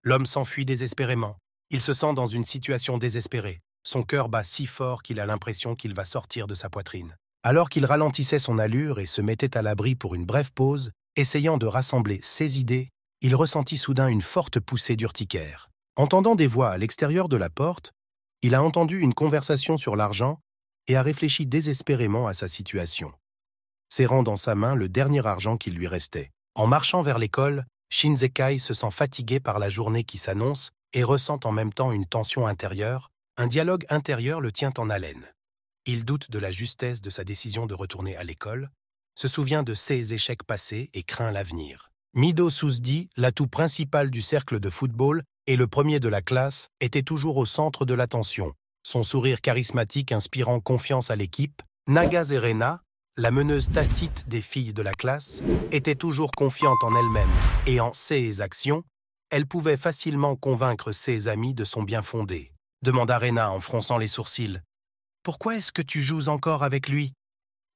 L'homme s'enfuit désespérément. Il se sent dans une situation désespérée. Son cœur bat si fort qu'il a l'impression qu'il va sortir de sa poitrine. Alors qu'il ralentissait son allure et se mettait à l'abri pour une brève pause, essayant de rassembler ses idées, il ressentit soudain une forte poussée d'urticaire. Entendant des voix à l'extérieur de la porte, il a entendu une conversation sur l'argent et a réfléchi désespérément à sa situation, serrant dans sa main le dernier argent qui lui restait. En marchant vers l'école, Shinsekai se sent fatigué par la journée qui s'annonce et ressent en même temps une tension intérieure. Un dialogue intérieur le tient en haleine. Il doute de la justesse de sa décision de retourner à l'école, se souvient de ses échecs passés et craint l'avenir. Mido Susdi, l'atout principal du cercle de football et le premier de la classe, était toujours au centre de l'attention, son sourire charismatique inspirant confiance à l'équipe. Naga Zerena, la meneuse tacite des filles de la classe, était toujours confiante en elle-même et en ses actions, elle pouvait facilement convaincre ses amis de son bien fondé. Demanda Rena en fronçant les sourcils. « Pourquoi est-ce que tu joues encore avec lui ?»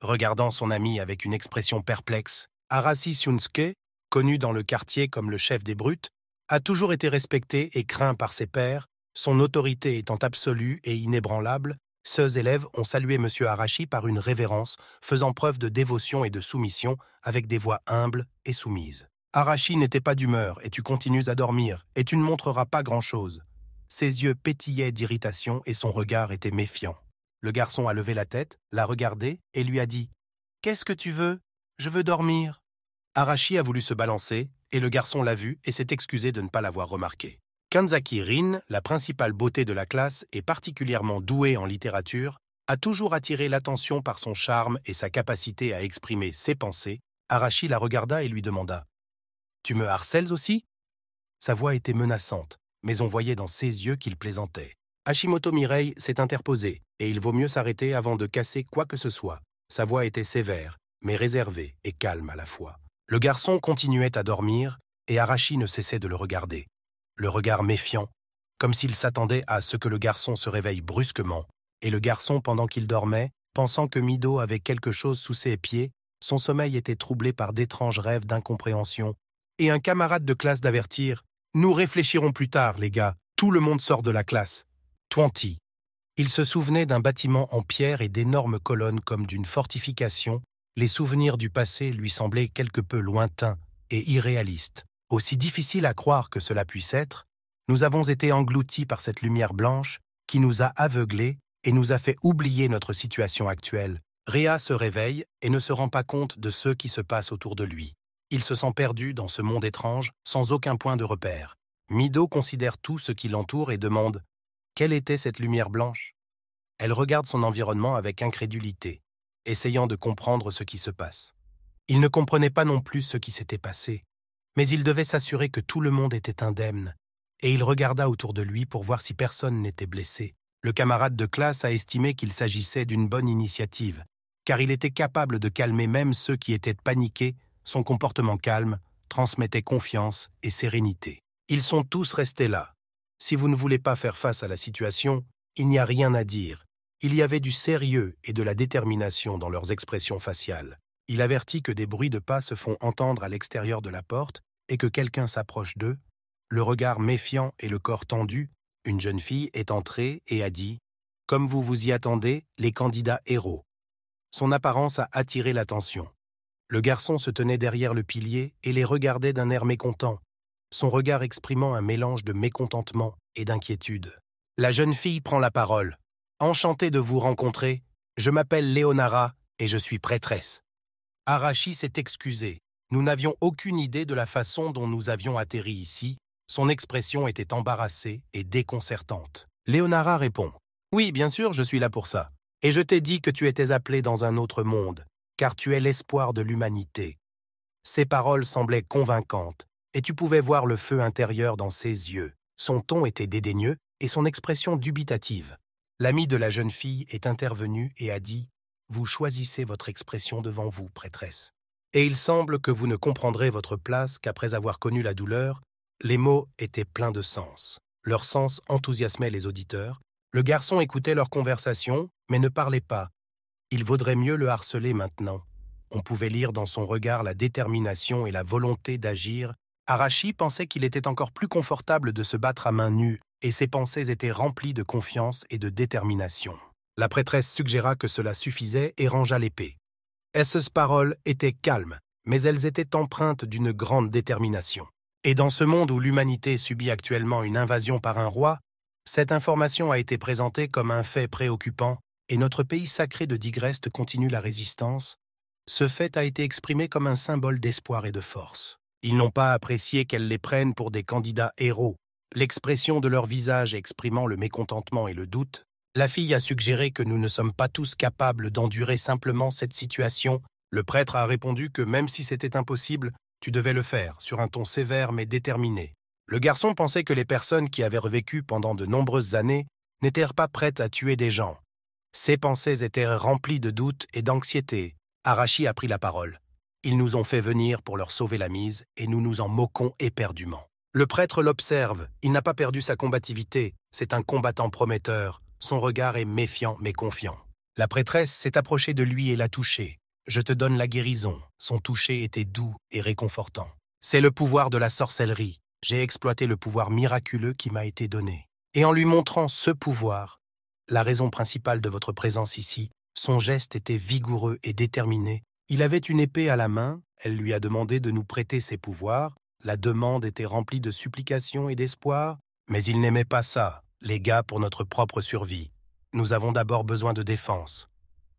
Regardant son ami avec une expression perplexe, Arasi Shunsuke, connu dans le quartier comme le chef des brutes, a toujours été respecté et craint par ses pairs, son autorité étant absolue et inébranlable. Ses élèves ont salué M. Arashi par une révérence, faisant preuve de dévotion et de soumission avec des voix humbles et soumises. Arashi n'était pas d'humeur et tu continues à dormir et tu ne montreras pas grand-chose. Ses yeux pétillaient d'irritation et son regard était méfiant. Le garçon a levé la tête, l'a regardé et lui a dit « Qu'est-ce que tu veux ? Je veux dormir. » Arashi a voulu se balancer et le garçon l'a vu et s'est excusé de ne pas l'avoir remarqué. Kanzaki Rin, la principale beauté de la classe et particulièrement douée en littérature, a toujours attiré l'attention par son charme et sa capacité à exprimer ses pensées. Arashi la regarda et lui demanda « Tu me harcèles aussi ?» Sa voix était menaçante, mais on voyait dans ses yeux qu'il plaisantait. Hashimoto Mirei s'est interposé, et il vaut mieux s'arrêter avant de casser quoi que ce soit. Sa voix était sévère, mais réservée et calme à la fois. Le garçon continuait à dormir, et Arashi ne cessait de le regarder. Le regard méfiant, comme s'il s'attendait à ce que le garçon se réveille brusquement, et le garçon, pendant qu'il dormait, pensant que Mido avait quelque chose sous ses pieds, son sommeil était troublé par d'étranges rêves d'incompréhension, et un camarade de classe d'avertir « Nous réfléchirons plus tard, les gars, tout le monde sort de la classe. » Twenty. Il se souvenait d'un bâtiment en pierre et d'énormes colonnes comme d'une fortification. Les souvenirs du passé lui semblaient quelque peu lointains et irréalistes. Aussi difficile à croire que cela puisse être, nous avons été engloutis par cette lumière blanche qui nous a aveuglés et nous a fait oublier notre situation actuelle. Réa se réveille et ne se rend pas compte de ce qui se passe autour de lui. Il se sent perdu dans ce monde étrange, sans aucun point de repère. Mido considère tout ce qui l'entoure et demande « Quelle était cette lumière blanche ?» Elle regarde son environnement avec incrédulité, essayant de comprendre ce qui se passe. Il ne comprenait pas non plus ce qui s'était passé, mais il devait s'assurer que tout le monde était indemne, et il regarda autour de lui pour voir si personne n'était blessé. Le camarade de classe a estimé qu'il s'agissait d'une bonne initiative, car il était capable de calmer même ceux qui étaient paniqués. Son comportement calme transmettait confiance et sérénité. Ils sont tous restés là. Si vous ne voulez pas faire face à la situation, il n'y a rien à dire. Il y avait du sérieux et de la détermination dans leurs expressions faciales. Il avertit que des bruits de pas se font entendre à l'extérieur de la porte et que quelqu'un s'approche d'eux. Le regard méfiant et le corps tendu, une jeune fille est entrée et a dit « Comme vous vous y attendez, les candidats héros ». Son apparence a attiré l'attention. Le garçon se tenait derrière le pilier et les regardait d'un air mécontent, son regard exprimant un mélange de mécontentement et d'inquiétude. La jeune fille prend la parole. « Enchantée de vous rencontrer, je m'appelle Leonara et je suis prêtresse. » Arashi s'est excusé. Nous n'avions aucune idée de la façon dont nous avions atterri ici. Son expression était embarrassée et déconcertante. Leonara répond « Oui, bien sûr, je suis là pour ça. Et je t'ai dit que tu étais appelé dans un autre monde, car tu es l'espoir de l'humanité. » Ses paroles semblaient convaincantes, et tu pouvais voir le feu intérieur dans ses yeux. Son ton était dédaigneux et son expression dubitative. L'ami de la jeune fille est intervenu et a dit « Vous choisissez votre expression devant vous, prêtresse. Et il semble que vous ne comprendrez votre place qu'après avoir connu la douleur. » Les mots étaient pleins de sens. Leur sens enthousiasmait les auditeurs. Le garçon écoutait leur conversation, mais ne parlait pas. Il vaudrait mieux le harceler maintenant. On pouvait lire dans son regard la détermination et la volonté d'agir Arashi pensait qu'il était encore plus confortable de se battre à main nue, et ses pensées étaient remplies de confiance et de détermination. La prêtresse suggéra que cela suffisait et rangea l'épée. Ces paroles étaient calmes, mais elles étaient empreintes d'une grande détermination. Et dans ce monde où l'humanité subit actuellement une invasion par un roi, cette information a été présentée comme un fait préoccupant, et notre pays sacré de Digreste continue la résistance. Ce fait a été exprimé comme un symbole d'espoir et de force. Ils n'ont pas apprécié qu'elles les prennent pour des candidats héros. L'expression de leur visage exprimant le mécontentement et le doute, la fille a suggéré que nous ne sommes pas tous capables d'endurer simplement cette situation. Le prêtre a répondu que même si c'était impossible, tu devais le faire, sur un ton sévère mais déterminé. Le garçon pensait que les personnes qui avaient revécu pendant de nombreuses années n'étaient pas prêtes à tuer des gens. Ses pensées étaient remplies de doutes et d'anxiété. Arashi a pris la parole. Ils nous ont fait venir pour leur sauver la mise et nous nous en moquons éperdument. Le prêtre l'observe, il n'a pas perdu sa combativité, c'est un combattant prometteur, son regard est méfiant mais confiant. La prêtresse s'est approchée de lui et l'a touché. Je te donne la guérison, son toucher était doux et réconfortant. C'est le pouvoir de la sorcellerie, j'ai exploité le pouvoir miraculeux qui m'a été donné. Et en lui montrant ce pouvoir, la raison principale de votre présence ici, son geste était vigoureux et déterminé. Il avait une épée à la main, elle lui a demandé de nous prêter ses pouvoirs, la demande était remplie de supplications et d'espoir, mais il n'aimait pas ça, les gars, pour notre propre survie. Nous avons d'abord besoin de défense.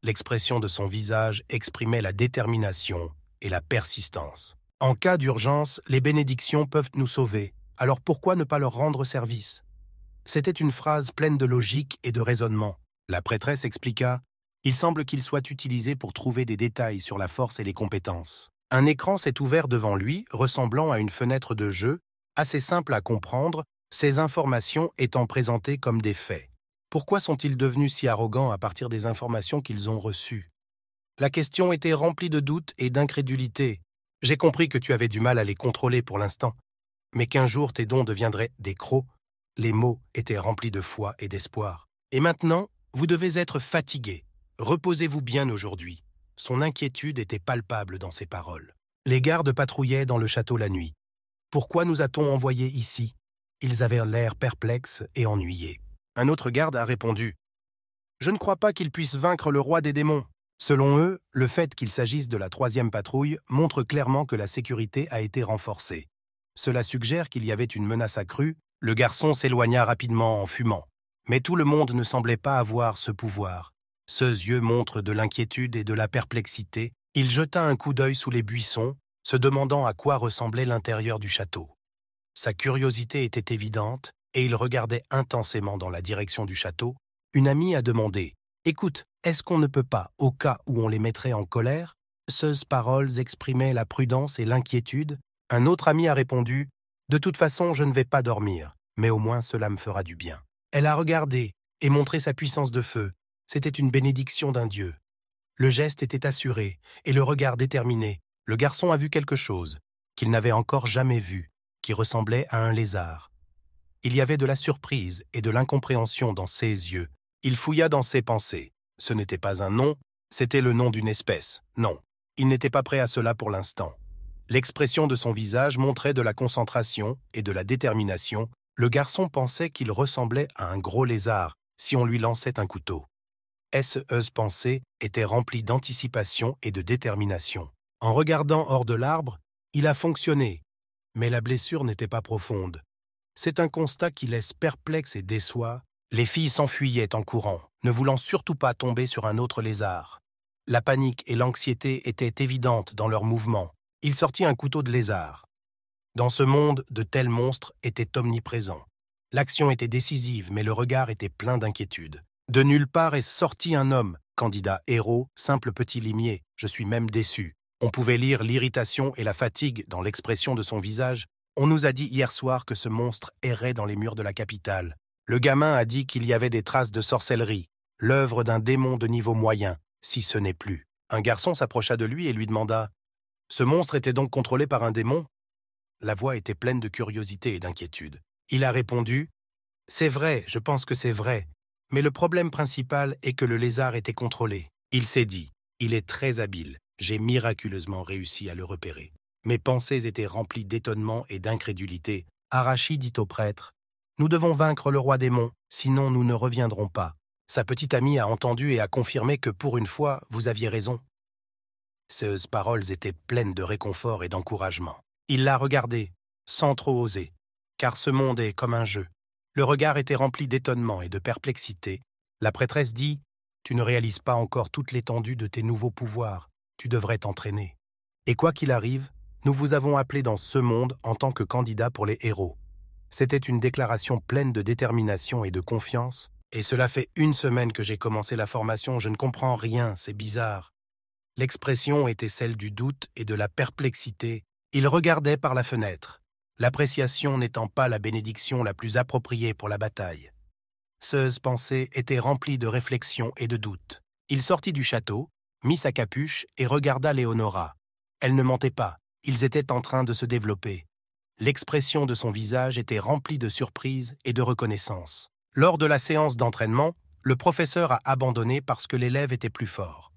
L'expression de son visage exprimait la détermination et la persistance. En cas d'urgence, les bénédictions peuvent nous sauver, alors pourquoi ne pas leur rendre service? C'était une phrase pleine de logique et de raisonnement. La prêtresse expliqua: il semble qu'il soit utilisé pour trouver des détails sur la force et les compétences. Un écran s'est ouvert devant lui, ressemblant à une fenêtre de jeu, assez simple à comprendre, ces informations étant présentées comme des faits. Pourquoi sont-ils devenus si arrogants à partir des informations qu'ils ont reçues? La question était remplie de doutes et d'incrédulité. J'ai compris que tu avais du mal à les contrôler pour l'instant, mais qu'un jour tes dons deviendraient des crocs. Les mots étaient remplis de foi et d'espoir. Et maintenant, vous devez être fatigué. Reposez-vous bien aujourd'hui. Son inquiétude était palpable dans ses paroles. Les gardes patrouillaient dans le château la nuit. Pourquoi nous a-t-on envoyés ici? Ils avaient l'air perplexes et ennuyés. Un autre garde a répondu: je ne crois pas qu'ils puissent vaincre le roi des démons. Selon eux, le fait qu'il s'agisse de la 3e patrouille montre clairement que la sécurité a été renforcée. Cela suggère qu'il y avait une menace accrue. Le garçon s'éloigna rapidement en fumant. Mais tout le monde ne semblait pas avoir ce pouvoir. Ses yeux montrent de l'inquiétude et de la perplexité. Il jeta un coup d'œil sous les buissons, se demandant à quoi ressemblait l'intérieur du château. Sa curiosité était évidente, et il regardait intensément dans la direction du château. Une amie a demandé: « Écoute, est-ce qu'on ne peut pas, au cas où on les mettrait en colère ?» Ces paroles exprimaient la prudence et l'inquiétude. Un autre ami a répondu: « De toute façon, je ne vais pas dormir, mais au moins cela me fera du bien. » Elle a regardé et montré sa puissance de feu. C'était une bénédiction d'un dieu. Le geste était assuré et le regard déterminé. Le garçon a vu quelque chose qu'il n'avait encore jamais vu, qui ressemblait à un lézard. Il y avait de la surprise et de l'incompréhension dans ses yeux. Il fouilla dans ses pensées. Ce n'était pas un nom, c'était le nom d'une espèce. Non, il n'était pas prêt à cela pour l'instant. L'expression de son visage montrait de la concentration et de la détermination. Le garçon pensait qu'il ressemblait à un gros lézard si on lui lançait un couteau. Ses pensées étaient remplies d'anticipation et de détermination. En regardant hors de l'arbre, il a fonctionné, mais la blessure n'était pas profonde. C'est un constat qui laisse perplexe et déçoit. Les filles s'enfuyaient en courant, ne voulant surtout pas tomber sur un autre lézard. La panique et l'anxiété étaient évidentes dans leurs mouvements. Il sortit un couteau de lézard. Dans ce monde, de tels monstres étaient omniprésents. L'action était décisive, mais le regard était plein d'inquiétude. De nulle part est sorti un homme, candidat héros, simple petit limier. Je suis même déçu. On pouvait lire l'irritation et la fatigue dans l'expression de son visage. On nous a dit hier soir que ce monstre errait dans les murs de la capitale. Le gamin a dit qu'il y avait des traces de sorcellerie, l'œuvre d'un démon de niveau moyen, si ce n'est plus. Un garçon s'approcha de lui et lui demanda: « Ce monstre était donc contrôlé par un démon ?» La voix était pleine de curiosité et d'inquiétude. Il a répondu: « C'est vrai, je pense que c'est vrai, mais le problème principal est que le lézard était contrôlé. » Il s'est dit: « Il est très habile, j'ai miraculeusement réussi à le repérer. » Mes pensées étaient remplies d'étonnement et d'incrédulité. Arashi dit au prêtre, « Nous devons vaincre le roi démon, sinon nous ne reviendrons pas. » Sa petite amie a entendu et a confirmé que pour une fois, vous aviez raison. Ces paroles étaient pleines de réconfort et d'encouragement. Il l'a regardée, sans trop oser, car ce monde est comme un jeu. Le regard était rempli d'étonnement et de perplexité. La prêtresse dit, « Tu ne réalises pas encore toute l'étendue de tes nouveaux pouvoirs. Tu devrais t'entraîner. Et quoi qu'il arrive, nous vous avons appelé dans ce monde en tant que candidat pour les héros. » C'était une déclaration pleine de détermination et de confiance. Et cela fait 1 semaine que j'ai commencé la formation, je ne comprends rien, c'est bizarre. L'expression était celle du doute et de la perplexité. Il regardait par la fenêtre, l'appréciation n'étant pas la bénédiction la plus appropriée pour la bataille. Ces pensées étaient remplies de réflexion et de doute. Il sortit du château, mit sa capuche et regarda Léonora. Elle ne mentait pas, ils étaient en train de se développer. L'expression de son visage était remplie de surprise et de reconnaissance. Lors de la séance d'entraînement, le professeur a abandonné parce que l'élève était plus fort.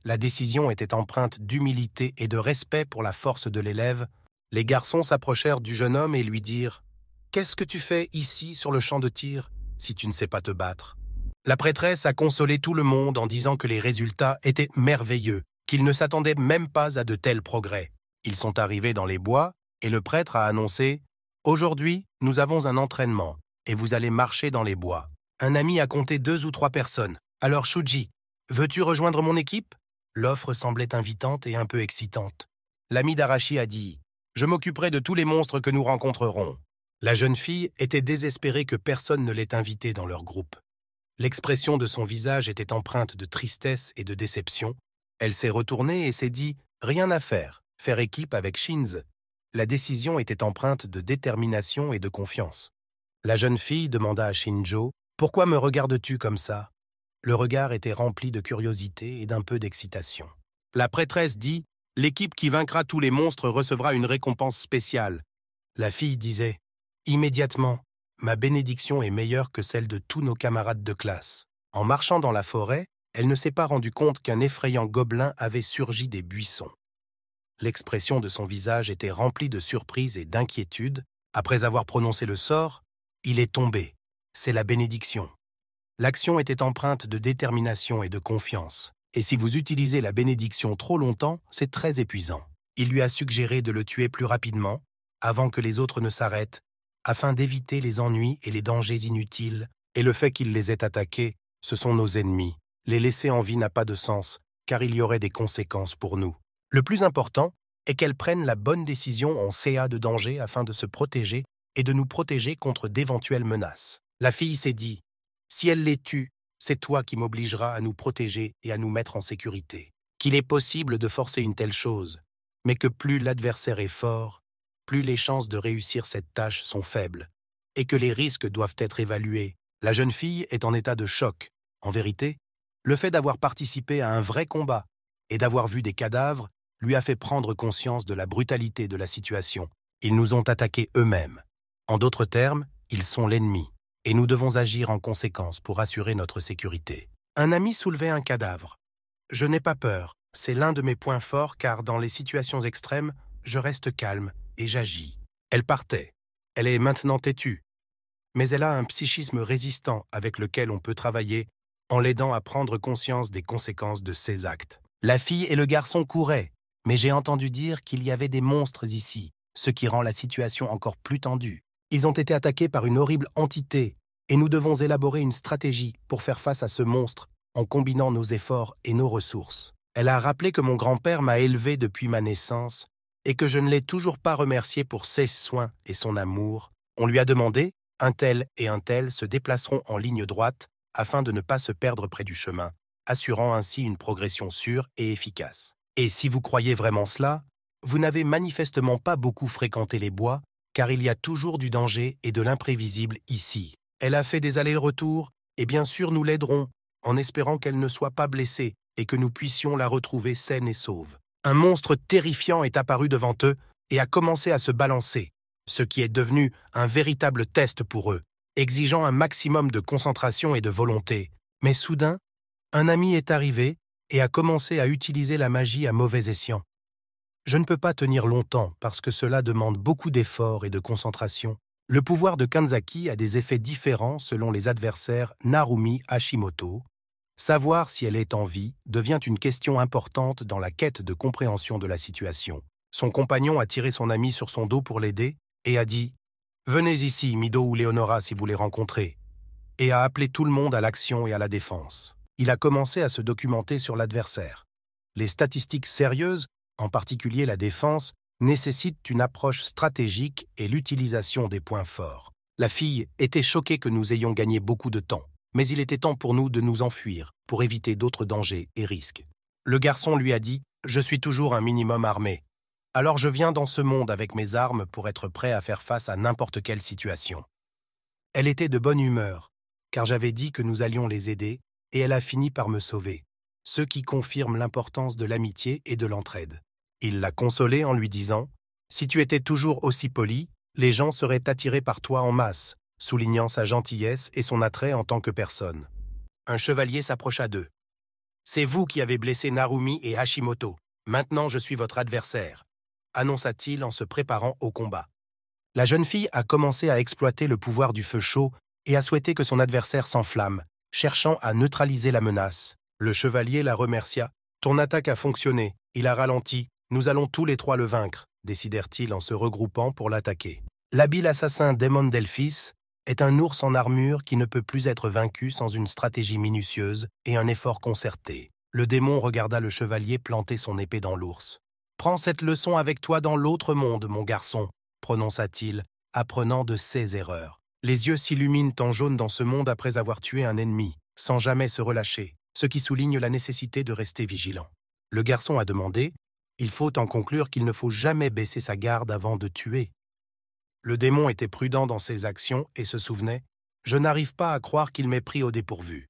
La décision était empreinte d'humilité et de respect pour la force de l'élève. Les garçons s'approchèrent du jeune homme et lui dirent « Qu'est-ce que tu fais ici sur le champ de tir, si tu ne sais pas te battre ?» La prêtresse a consolé tout le monde en disant que les résultats étaient merveilleux, qu'ils ne s'attendaient même pas à de tels progrès. Ils sont arrivés dans les bois et le prêtre a annoncé « Aujourd'hui, nous avons un entraînement et vous allez marcher dans les bois. » Un ami a compté 2 ou 3 personnes. « Alors Shuji, veux-tu rejoindre mon équipe ?» L'offre semblait invitante et un peu excitante. L'ami d'Arashi a dit « Je m'occuperai de tous les monstres que nous rencontrerons. » La jeune fille était désespérée que personne ne l'ait invitée dans leur groupe. L'expression de son visage était empreinte de tristesse et de déception. Elle s'est retournée et s'est dit « Rien à faire, faire équipe avec Shinz. » La décision était empreinte de détermination et de confiance. La jeune fille demanda à Shinjo « Pourquoi me regardes-tu comme ça ?» Le regard était rempli de curiosité et d'un peu d'excitation. La prêtresse dit « L'équipe qui vaincra tous les monstres recevra une récompense spéciale. » La fille disait « Immédiatement, ma bénédiction est meilleure que celle de tous nos camarades de classe. » En marchant dans la forêt, elle ne s'est pas rendue compte qu'un effrayant gobelin avait surgi des buissons. L'expression de son visage était remplie de surprise et d'inquiétude. Après avoir prononcé le sort, il est tombé. C'est la bénédiction. L'action était empreinte de détermination et de confiance. Et si vous utilisez la bénédiction trop longtemps, c'est très épuisant. Il lui a suggéré de le tuer plus rapidement, avant que les autres ne s'arrêtent, afin d'éviter les ennuis et les dangers inutiles. Et le fait qu'il les ait attaqués, ce sont nos ennemis. Les laisser en vie n'a pas de sens, car il y aurait des conséquences pour nous. Le plus important est qu'elle prenne la bonne décision en CA de danger afin de se protéger et de nous protéger contre d'éventuelles menaces. La fille s'est dit « Si elle les tue, c'est toi qui m'obligeras à nous protéger et à nous mettre en sécurité. Qu'il est possible de forcer une telle chose, mais que plus l'adversaire est fort, plus les chances de réussir cette tâche sont faibles, et que les risques doivent être évalués. » La jeune fille est en état de choc. En vérité, le fait d'avoir participé à un vrai combat et d'avoir vu des cadavres lui a fait prendre conscience de la brutalité de la situation. Ils nous ont attaqués eux-mêmes. En d'autres termes, ils sont l'ennemi, et nous devons agir en conséquence pour assurer notre sécurité. Un ami soulevait un cadavre. Je n'ai pas peur, c'est l'un de mes points forts car dans les situations extrêmes, je reste calme et j'agis. Elle partait. Elle est maintenant têtue. Mais elle a un psychisme résistant avec lequel on peut travailler en l'aidant à prendre conscience des conséquences de ses actes. La fille et le garçon couraient, mais j'ai entendu dire qu'il y avait des monstres ici, ce qui rend la situation encore plus tendue. Ils ont été attaqués par une horrible entité, et nous devons élaborer une stratégie pour faire face à ce monstre en combinant nos efforts et nos ressources. Elle a rappelé que mon grand-père m'a élevé depuis ma naissance et que je ne l'ai toujours pas remercié pour ses soins et son amour. On lui a demandé, un tel et un tel se déplaceront en ligne droite afin de ne pas se perdre près du chemin, assurant ainsi une progression sûre et efficace. Et si vous croyez vraiment cela, vous n'avez manifestement pas beaucoup fréquenté les bois, car il y a toujours du danger et de l'imprévisible ici. Elle a fait des allers-retours, et bien sûr nous l'aiderons, en espérant qu'elle ne soit pas blessée et que nous puissions la retrouver saine et sauve. Un monstre terrifiant est apparu devant eux et a commencé à se balancer, ce qui est devenu un véritable test pour eux, exigeant un maximum de concentration et de volonté. Mais soudain, un ami est arrivé et a commencé à utiliser la magie à mauvais escient. Je ne peux pas tenir longtemps parce que cela demande beaucoup d'efforts et de concentration. Le pouvoir de Kanzaki a des effets différents selon les adversaires Narumi Hashimoto. Savoir si elle est en vie devient une question importante dans la quête de compréhension de la situation. Son compagnon a tiré son ami sur son dos pour l'aider et a dit « Venez ici, Mido ou Leonora, si vous les rencontrez », et a appelé tout le monde à l'action et à la défense. Il a commencé à se documenter sur l'adversaire. Les statistiques sérieuses, en particulier la défense, nécessitent une approche stratégique et l'utilisation des points forts. La fille était choquée que nous ayons gagné beaucoup de temps, mais il était temps pour nous de nous enfuir, pour éviter d'autres dangers et risques. Le garçon lui a dit « Je suis toujours un minimum armé. Alors je viens dans ce monde avec mes armes pour être prêt à faire face à n'importe quelle situation. » Elle était de bonne humeur, car j'avais dit que nous allions les aider, et elle a fini par me sauver, ce qui confirme l'importance de l'amitié et de l'entraide. Il l'a consolée en lui disant « Si tu étais toujours aussi poli, les gens seraient attirés par toi en masse », soulignant sa gentillesse et son attrait en tant que personne. Un chevalier s'approcha d'eux. « C'est vous qui avez blessé Narumi et Hashimoto. Maintenant je suis votre adversaire », annonça-t-il en se préparant au combat. La jeune fille a commencé à exploiter le pouvoir du feu chaud et a souhaité que son adversaire s'enflamme, cherchant à neutraliser la menace. Le chevalier la remercia. « Ton attaque a fonctionné, il a ralenti. Nous allons tous les trois le vaincre », décidèrent-ils en se regroupant pour l'attaquer. L'habile assassin Démon Delphis est un ours en armure qui ne peut plus être vaincu sans une stratégie minutieuse et un effort concerté. Le démon regarda le chevalier planter son épée dans l'ours. « Prends cette leçon avec toi dans l'autre monde, mon garçon », prononça-t-il, apprenant de ses erreurs. Les yeux s'illuminent en jaune dans ce monde après avoir tué un ennemi, sans jamais se relâcher, ce qui souligne la nécessité de rester vigilant. Le garçon a demandé « Il faut en conclure qu'il ne faut jamais baisser sa garde avant de tuer. » Le démon était prudent dans ses actions et se souvenait « Je n'arrive pas à croire qu'il m'ait pris au dépourvu. »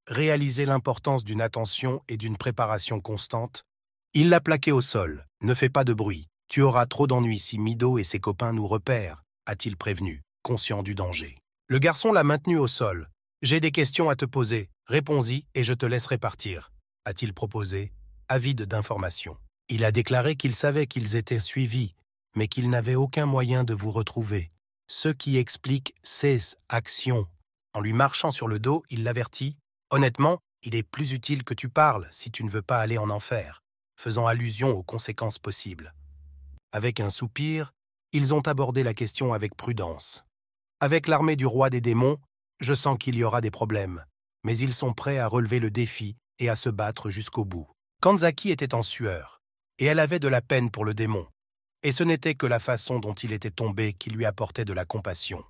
Réaliser l'importance d'une attention et d'une préparation constante, il l'a plaqué au sol. « Ne fais pas de bruit. Tu auras trop d'ennuis si Mido et ses copains nous repèrent, » a-t-il prévenu, conscient du danger. Le garçon l'a maintenu au sol. « J'ai des questions à te poser. Réponds-y et je te laisserai partir, » a-t-il proposé, avide d'informations. Il a déclaré qu'il savait qu'ils étaient suivis, mais qu'il n'avait aucun moyen de vous retrouver, ce qui explique ses actions. En lui marchant sur le dos, il l'avertit « Honnêtement, il est plus utile que tu parles si tu ne veux pas aller en enfer », faisant allusion aux conséquences possibles. Avec un soupir, ils ont abordé la question avec prudence. « Avec l'armée du roi des démons, je sens qu'il y aura des problèmes, mais ils sont prêts à relever le défi et à se battre jusqu'au bout. » Kanzaki était en sueur, et elle avait de la peine pour le démon. Et ce n'était que la façon dont il était tombé qui lui apportait de la compassion.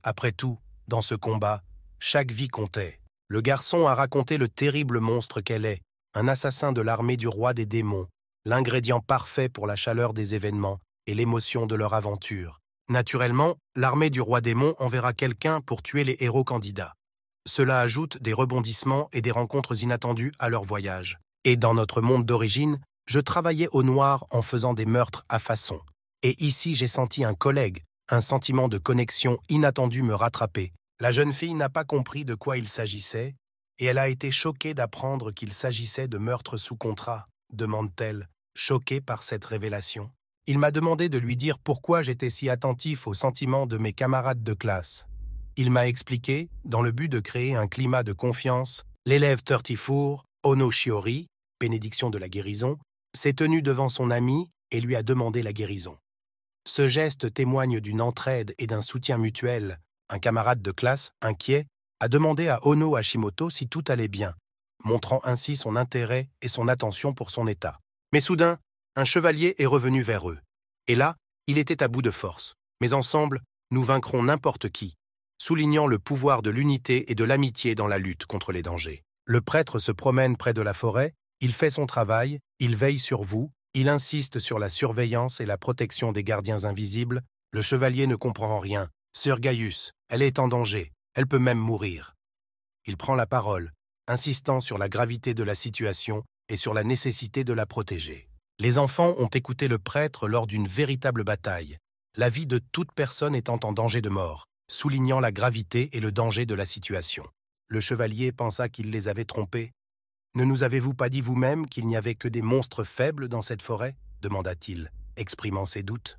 Après tout, dans ce combat, chaque vie comptait. Le garçon a raconté le terrible monstre qu'elle est, un assassin de l'armée du roi des démons, l'ingrédient parfait pour la chaleur des événements et l'émotion de leur aventure. Naturellement, l'armée du roi démon enverra quelqu'un pour tuer les héros candidats. Cela ajoute des rebondissements et des rencontres inattendues à leur voyage. Et dans notre monde d'origine, je travaillais au noir en faisant des meurtres à façon. Et ici, j'ai senti un collègue, un sentiment de connexion inattendu me rattraper. La jeune fille n'a pas compris de quoi il s'agissait, et elle a été choquée d'apprendre qu'il s'agissait de meurtre sous contrat, demande-t-elle, choquée par cette révélation. Il m'a demandé de lui dire pourquoi j'étais si attentif aux sentiments de mes camarades de classe. Il m'a expliqué, dans le but de créer un climat de confiance, l'élève 34, Ono Shiori, bénédiction de la guérison, s'est tenu devant son ami et lui a demandé la guérison. Ce geste témoigne d'une entraide et d'un soutien mutuel. Un camarade de classe, inquiet, a demandé à Ono Hashimoto si tout allait bien, montrant ainsi son intérêt et son attention pour son état. Mais soudain, un chevalier est revenu vers eux. Et là, il était à bout de force. Mais ensemble, nous vaincrons n'importe qui, soulignant le pouvoir de l'unité et de l'amitié dans la lutte contre les dangers. Le prêtre se promène près de la forêt, il fait son travail, il veille sur vous, il insiste sur la surveillance et la protection des gardiens invisibles. Le chevalier ne comprend rien. « Sœur Gaius, elle est en danger, elle peut même mourir. » Il prend la parole, insistant sur la gravité de la situation et sur la nécessité de la protéger. Les enfants ont écouté le prêtre lors d'une véritable bataille, la vie de toute personne étant en danger de mort, soulignant la gravité et le danger de la situation. Le chevalier pensa qu'il les avait trompés. Ne nous avez-vous pas dit vous-même qu'il n'y avait que des monstres faibles dans cette forêt » demanda-t-il, exprimant ses doutes.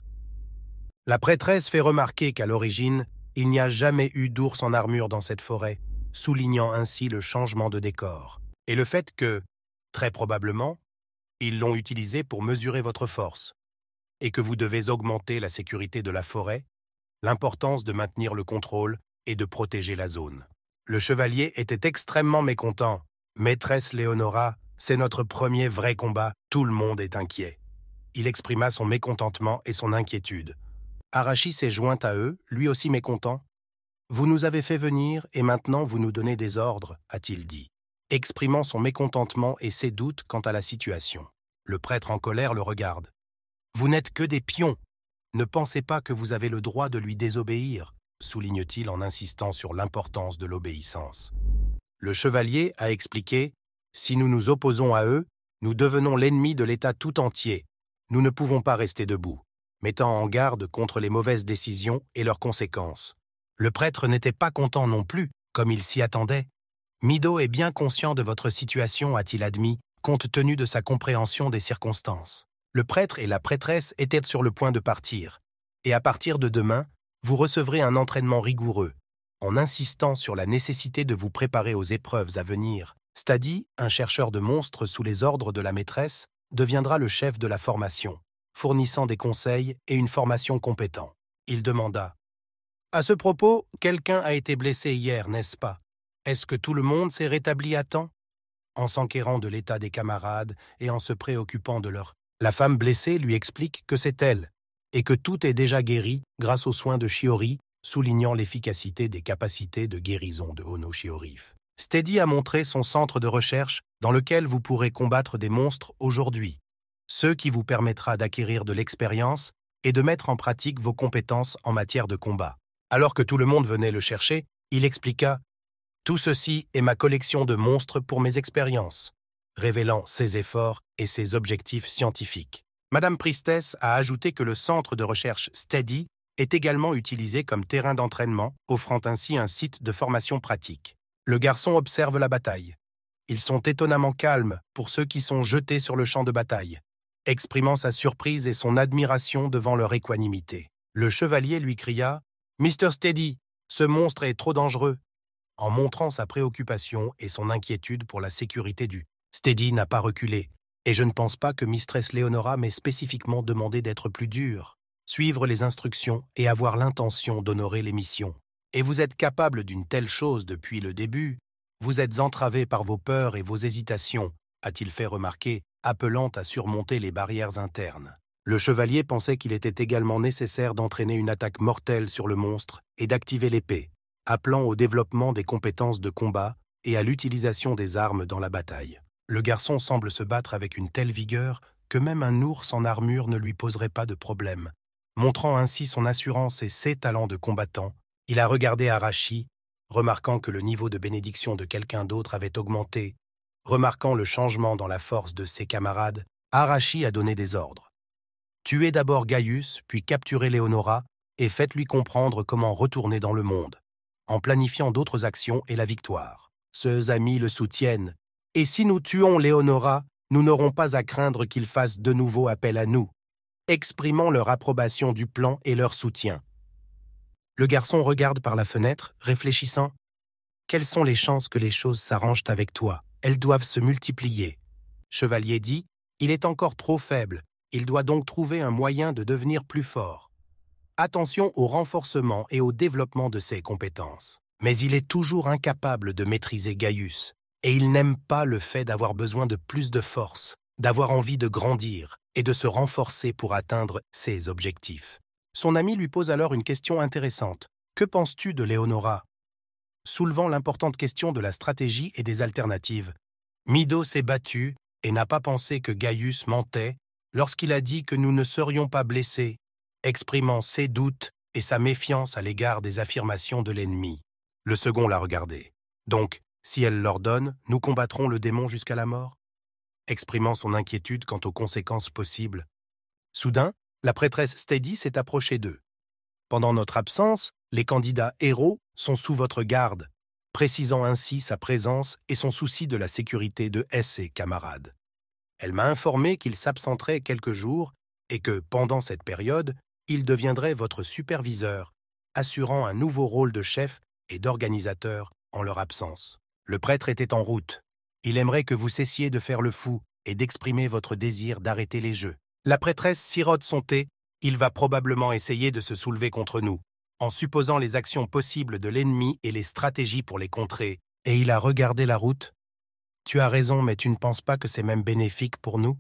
La prêtresse fait remarquer qu'à l'origine, il n'y a jamais eu d'ours en armure dans cette forêt, soulignant ainsi le changement de décor, et le fait que, très probablement, ils l'ont utilisé pour mesurer votre force, et que vous devez augmenter la sécurité de la forêt, l'importance de maintenir le contrôle et de protéger la zone. Le chevalier était extrêmement mécontent. « Maîtresse Léonora, c'est notre premier vrai combat, tout le monde est inquiet. » Il exprima son mécontentement et son inquiétude. Arashi s'est joint à eux, lui aussi mécontent. « Vous nous avez fait venir et maintenant vous nous donnez des ordres, » a-t-il dit, exprimant son mécontentement et ses doutes quant à la situation. Le prêtre en colère le regarde. « Vous n'êtes que des pions. Ne pensez pas que vous avez le droit de lui désobéir, » souligne-t-il en insistant sur l'importance de l'obéissance. Le chevalier a expliqué « Si nous nous opposons à eux, nous devenons l'ennemi de l'État tout entier. Nous ne pouvons pas rester debout, mettant en garde contre les mauvaises décisions et leurs conséquences. » Le prêtre n'était pas content non plus, comme il s'y attendait. « Mido est bien conscient de votre situation, a-t-il admis, compte tenu de sa compréhension des circonstances. Le prêtre et la prêtresse étaient sur le point de partir, et à partir de demain, vous recevrez un entraînement rigoureux, en insistant sur la nécessité de vous préparer aux épreuves à venir. Stady, un chercheur de monstres sous les ordres de la maîtresse, deviendra le chef de la formation, fournissant des conseils et une formation compétente. Il demanda « À ce propos, quelqu'un a été blessé hier, n'est-ce pas? Est-ce que tout le monde s'est rétabli à temps ?» En s'enquérant de l'état des camarades et en se préoccupant de leur... La femme blessée lui explique que c'est elle, et que tout est déjà guéri grâce aux soins de Shiori, soulignant l'efficacité des capacités de guérison de Ono Shiorif. Stady a montré son centre de recherche dans lequel vous pourrez combattre des monstres aujourd'hui, ce qui vous permettra d'acquérir de l'expérience et de mettre en pratique vos compétences en matière de combat. Alors que tout le monde venait le chercher, il expliqua « Tout ceci est ma collection de monstres pour mes expériences », révélant ses efforts et ses objectifs scientifiques. Madame Priestess a ajouté que le centre de recherche Stady est également utilisé comme terrain d'entraînement, offrant ainsi un site de formation pratique. Le garçon observe la bataille. Ils sont étonnamment calmes pour ceux qui sont jetés sur le champ de bataille, exprimant sa surprise et son admiration devant leur équanimité. Le chevalier lui cria « Mr. Stady, ce monstre est trop dangereux », en montrant sa préoccupation et son inquiétude pour la sécurité du Stady n'a pas reculé, et je ne pense pas que Mistress Léonora m'ait spécifiquement demandé d'être plus dur, suivre les instructions et avoir l'intention d'honorer les missions. Et vous êtes capable d'une telle chose depuis le début, vous êtes entravé par vos peurs et vos hésitations, a-t-il fait remarquer, appelant à surmonter les barrières internes. Le chevalier pensait qu'il était également nécessaire d'entraîner une attaque mortelle sur le monstre et d'activer l'épée, appelant au développement des compétences de combat et à l'utilisation des armes dans la bataille. Le garçon semble se battre avec une telle vigueur que même un ours en armure ne lui poserait pas de problème. Montrant ainsi son assurance et ses talents de combattant, il a regardé Arashi, remarquant que le niveau de bénédiction de quelqu'un d'autre avait augmenté. Remarquant le changement dans la force de ses camarades, Arashi a donné des ordres. Tuez d'abord Gaius, puis capturez Léonora, et faites-lui comprendre comment retourner dans le monde, en planifiant d'autres actions et la victoire. Ses amis le soutiennent, et si nous tuons Léonora, nous n'aurons pas à craindre qu'il fasse de nouveau appel à nous, exprimant leur approbation du plan et leur soutien. Le garçon regarde par la fenêtre, réfléchissant. Quelles sont les chances que les choses s'arrangent avec toi? Elles doivent se multiplier. Chevalier dit, il est encore trop faible, il doit donc trouver un moyen de devenir plus fort. Attention au renforcement et au développement de ses compétences. Mais il est toujours incapable de maîtriser Gaius, et il n'aime pas le fait d'avoir besoin de plus de force, d'avoir envie de grandir et de se renforcer pour atteindre ses objectifs. Son ami lui pose alors une question intéressante. « Que penses-tu de Léonora ?» Soulevant l'importante question de la stratégie et des alternatives, Mido s'est battu et n'a pas pensé que Gaius mentait lorsqu'il a dit que nous ne serions pas blessés, exprimant ses doutes et sa méfiance à l'égard des affirmations de l'ennemi. Le second l'a regardé. « Donc, si elle l'ordonne, nous combattrons le démon jusqu'à la mort ?» Exprimant son inquiétude quant aux conséquences possibles. Soudain, la prêtresse Stady s'est approchée d'eux. « Pendant notre absence, les candidats héros sont sous votre garde. précisant ainsi sa présence et son souci de la sécurité de ses camarades. Elle m'a informé qu'il s'absenterait quelques jours et que, pendant cette période, il deviendrait votre superviseur, assurant un nouveau rôle de chef et d'organisateur en leur absence. Le prêtre était en route. Il aimerait que vous cessiez de faire le fou et d'exprimer votre désir d'arrêter les jeux. La prêtresse sirote son thé. Il va probablement essayer de se soulever contre nous, en supposant les actions possibles de l'ennemi et les stratégies pour les contrer. Et il a regardé la route. Tu as raison, mais tu ne penses pas que c'est même bénéfique pour nous?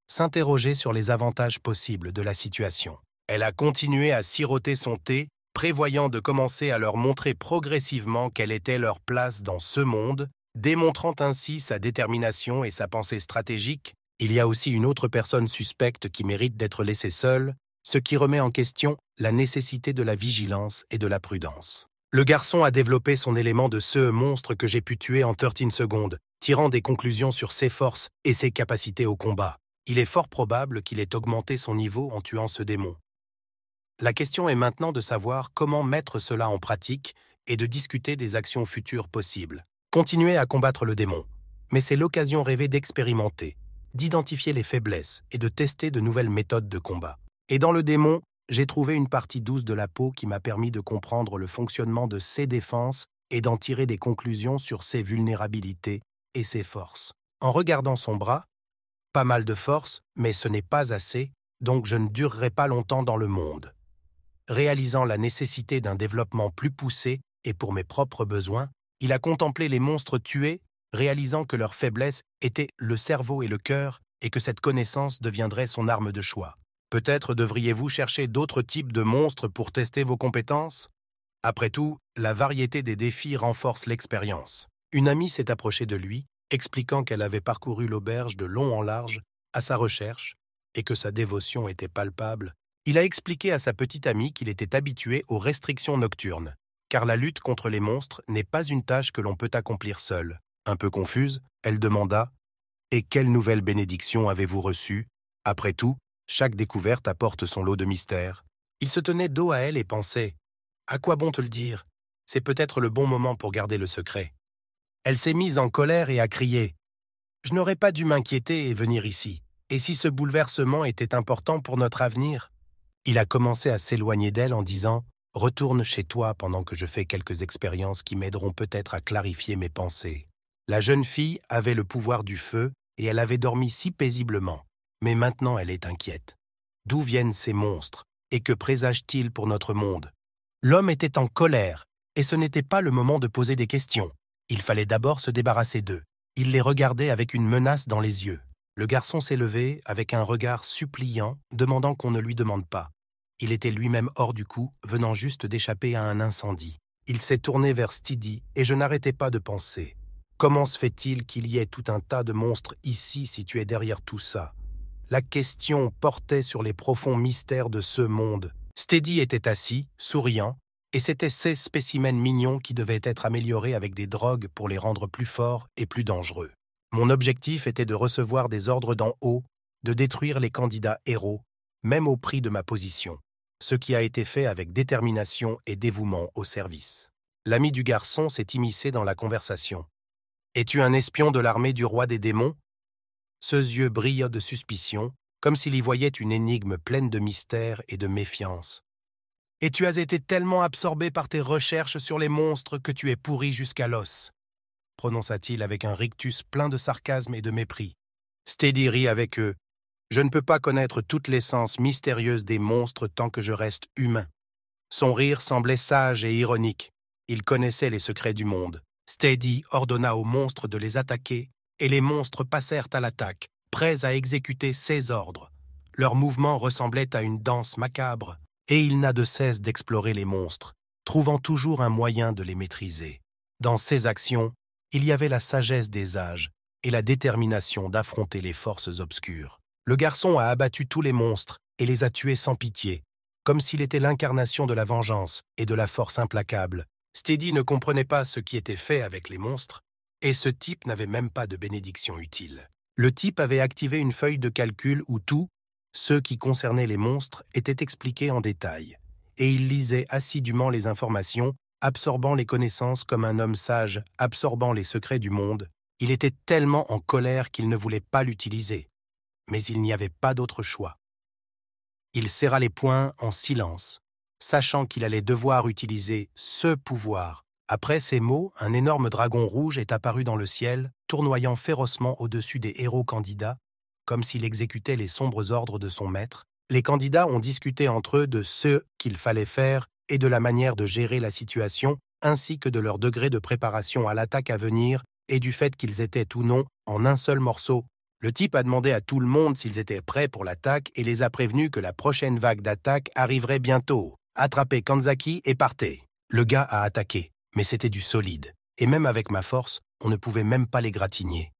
S'interroger sur les avantages possibles de la situation. Elle a continué à siroter son thé, prévoyant de commencer à leur montrer progressivement quelle était leur place dans ce monde, démontrant ainsi sa détermination et sa pensée stratégique. Il y a aussi une autre personne suspecte qui mérite d'être laissée seule, ce qui remet en question la nécessité de la vigilance et de la prudence. Le garçon a développé son élément de ce monstre que j'ai pu tuer en 13 secondes, tirant des conclusions sur ses forces et ses capacités au combat. Il est fort probable qu'il ait augmenté son niveau en tuant ce démon. La question est maintenant de savoir comment mettre cela en pratique et de discuter des actions futures possibles. Continuez à combattre le démon, mais c'est l'occasion rêvée d'expérimenter, d'identifier les faiblesses et de tester de nouvelles méthodes de combat. Et dans le démon, j'ai trouvé une partie douce de la peau qui m'a permis de comprendre le fonctionnement de ses défenses et d'en tirer des conclusions sur ses vulnérabilités et ses forces. En regardant son bras, pas mal de force, mais ce n'est pas assez, donc je ne durerai pas longtemps dans le monde. Réalisant la nécessité d'un développement plus poussé et pour mes propres besoins, il a contemplé les monstres tués, réalisant que leur faiblesse était le cerveau et le cœur et que cette connaissance deviendrait son arme de choix. Peut-être devriez-vous chercher d'autres types de monstres pour tester vos compétences? Après tout, la variété des défis renforce l'expérience. Une amie s'est approchée de lui, expliquant qu'elle avait parcouru l'auberge de long en large à sa recherche et que sa dévotion était palpable. Il a expliqué à sa petite amie qu'il était habitué aux restrictions nocturnes, car la lutte contre les monstres n'est pas une tâche que l'on peut accomplir seul. Un peu confuse, elle demanda « Et quelle nouvelle bénédiction avez-vous reçue? Après tout, chaque découverte apporte son lot de mystères. » Il se tenait dos à elle et pensait « À quoi bon te le dire? C'est peut-être le bon moment pour garder le secret. » Elle s'est mise en colère et a crié « Je n'aurais pas dû m'inquiéter et venir ici. Et si ce bouleversement était important pour notre avenir ?» Il a commencé à s'éloigner d'elle en disant « Retourne chez toi pendant que je fais quelques expériences qui m'aideront peut-être à clarifier mes pensées. » La jeune fille avait le pouvoir du feu et elle avait dormi si paisiblement. Mais maintenant elle est inquiète. D'où viennent ces monstres et que présagent-ils pour notre monde? L'homme était en colère et ce n'était pas le moment de poser des questions. Il fallait d'abord se débarrasser d'eux. Il les regardait avec une menace dans les yeux. Le garçon s'est levé avec un regard suppliant, demandant qu'on ne lui demande pas. Il était lui-même hors du coup, venant juste d'échapper à un incendie. Il s'est tourné vers Steady et je n'arrêtais pas de penser. Comment se fait-il qu'il y ait tout un tas de monstres ici situés derrière tout ça? La question portait sur les profonds mystères de ce monde. Steady était assis, souriant, et c'étaient ces spécimens mignons qui devaient être améliorés avec des drogues pour les rendre plus forts et plus dangereux. Mon objectif était de recevoir des ordres d'en haut, de détruire les candidats héros, même au prix de ma position, ce qui a été fait avec détermination et dévouement au service. L'ami du garçon s'est immiscé dans la conversation. « Es-tu un espion de l'armée du roi des démons ?» Ses yeux brillaient de suspicion, comme s'il y voyait une énigme pleine de mystère et de méfiance. « Et tu as été tellement absorbé par tes recherches sur les monstres que tu es pourri jusqu'à l'os », prononça-t-il avec un rictus plein de sarcasme et de mépris. Steady rit avec eux. « Je ne peux pas connaître toute l'essence mystérieuse des monstres tant que je reste humain. » Son rire semblait sage et ironique. Il connaissait les secrets du monde. Steady ordonna aux monstres de les attaquer, et les monstres passèrent à l'attaque, prêts à exécuter ses ordres. Leur mouvement ressemblait à une danse macabre, et il n'a de cesse d'explorer les monstres, trouvant toujours un moyen de les maîtriser. Dans ses actions, il y avait la sagesse des âges et la détermination d'affronter les forces obscures. Le garçon a abattu tous les monstres et les a tués sans pitié, comme s'il était l'incarnation de la vengeance et de la force implacable. Steady ne comprenait pas ce qui était fait avec les monstres, et ce type n'avait même pas de bénédiction utile. Le type avait activé une feuille de calcul où tout, ce qui concernait les monstres, était expliqué en détail, et il lisait assidûment les informations absorbant les connaissances comme un homme sage absorbant les secrets du monde. Il était tellement en colère qu'il ne voulait pas l'utiliser. Mais il n'y avait pas d'autre choix. Il serra les poings en silence, sachant qu'il allait devoir utiliser ce pouvoir. Après ces mots, un énorme dragon rouge est apparu dans le ciel, tournoyant férocement au-dessus des héros candidats, comme s'il exécutait les sombres ordres de son maître. Les candidats ont discuté entre eux de ce qu'il fallait faire et de la manière de gérer la situation, ainsi que de leur degré de préparation à l'attaque à venir et du fait qu'ils étaient ou non en un seul morceau. Le type a demandé à tout le monde s'ils étaient prêts pour l'attaque et les a prévenus que la prochaine vague d'attaque arriverait bientôt. Attrapez Kanzaki et partez. Le gars a attaqué, mais c'était du solide. Et même avec ma force, on ne pouvait même pas l'égratigner.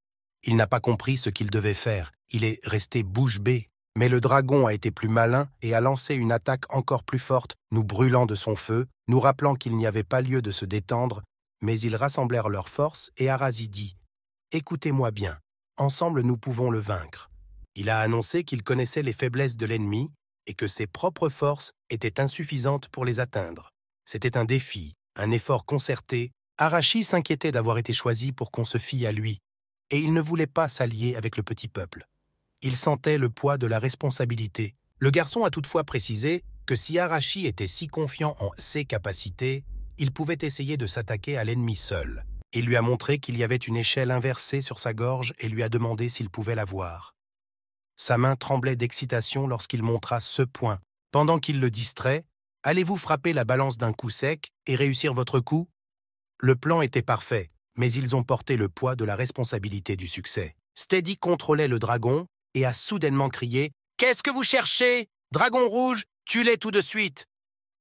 Il n'a pas compris ce qu'il devait faire. Il est resté bouche bée. Mais le dragon a été plus malin et a lancé une attaque encore plus forte, nous brûlant de son feu, nous rappelant qu'il n'y avait pas lieu de se détendre, mais ils rassemblèrent leurs forces et Arazi dit « Écoutez-moi bien, ensemble nous pouvons le vaincre. » Il a annoncé qu'il connaissait les faiblesses de l'ennemi et que ses propres forces étaient insuffisantes pour les atteindre. C'était un défi, un effort concerté. Arashi s'inquiétait d'avoir été choisi pour qu'on se fie à lui, et il ne voulait pas s'allier avec le petit peuple. Il sentait le poids de la responsabilité. Le garçon a toutefois précisé que si Arashi était si confiant en ses capacités, il pouvait essayer de s'attaquer à l'ennemi seul. Il lui a montré qu'il y avait une échelle inversée sur sa gorge et lui a demandé s'il pouvait la voir. Sa main tremblait d'excitation lorsqu'il montra ce point. Pendant qu'il le distrait, « Allez-vous frapper la balance d'un coup sec et réussir votre coup ?» Le plan était parfait, mais ils ont porté le poids de la responsabilité du succès. Steady contrôlait le dragon et a soudainement crié « Qu'est-ce que vous cherchez? Dragon rouge, tue-les tout de suite !»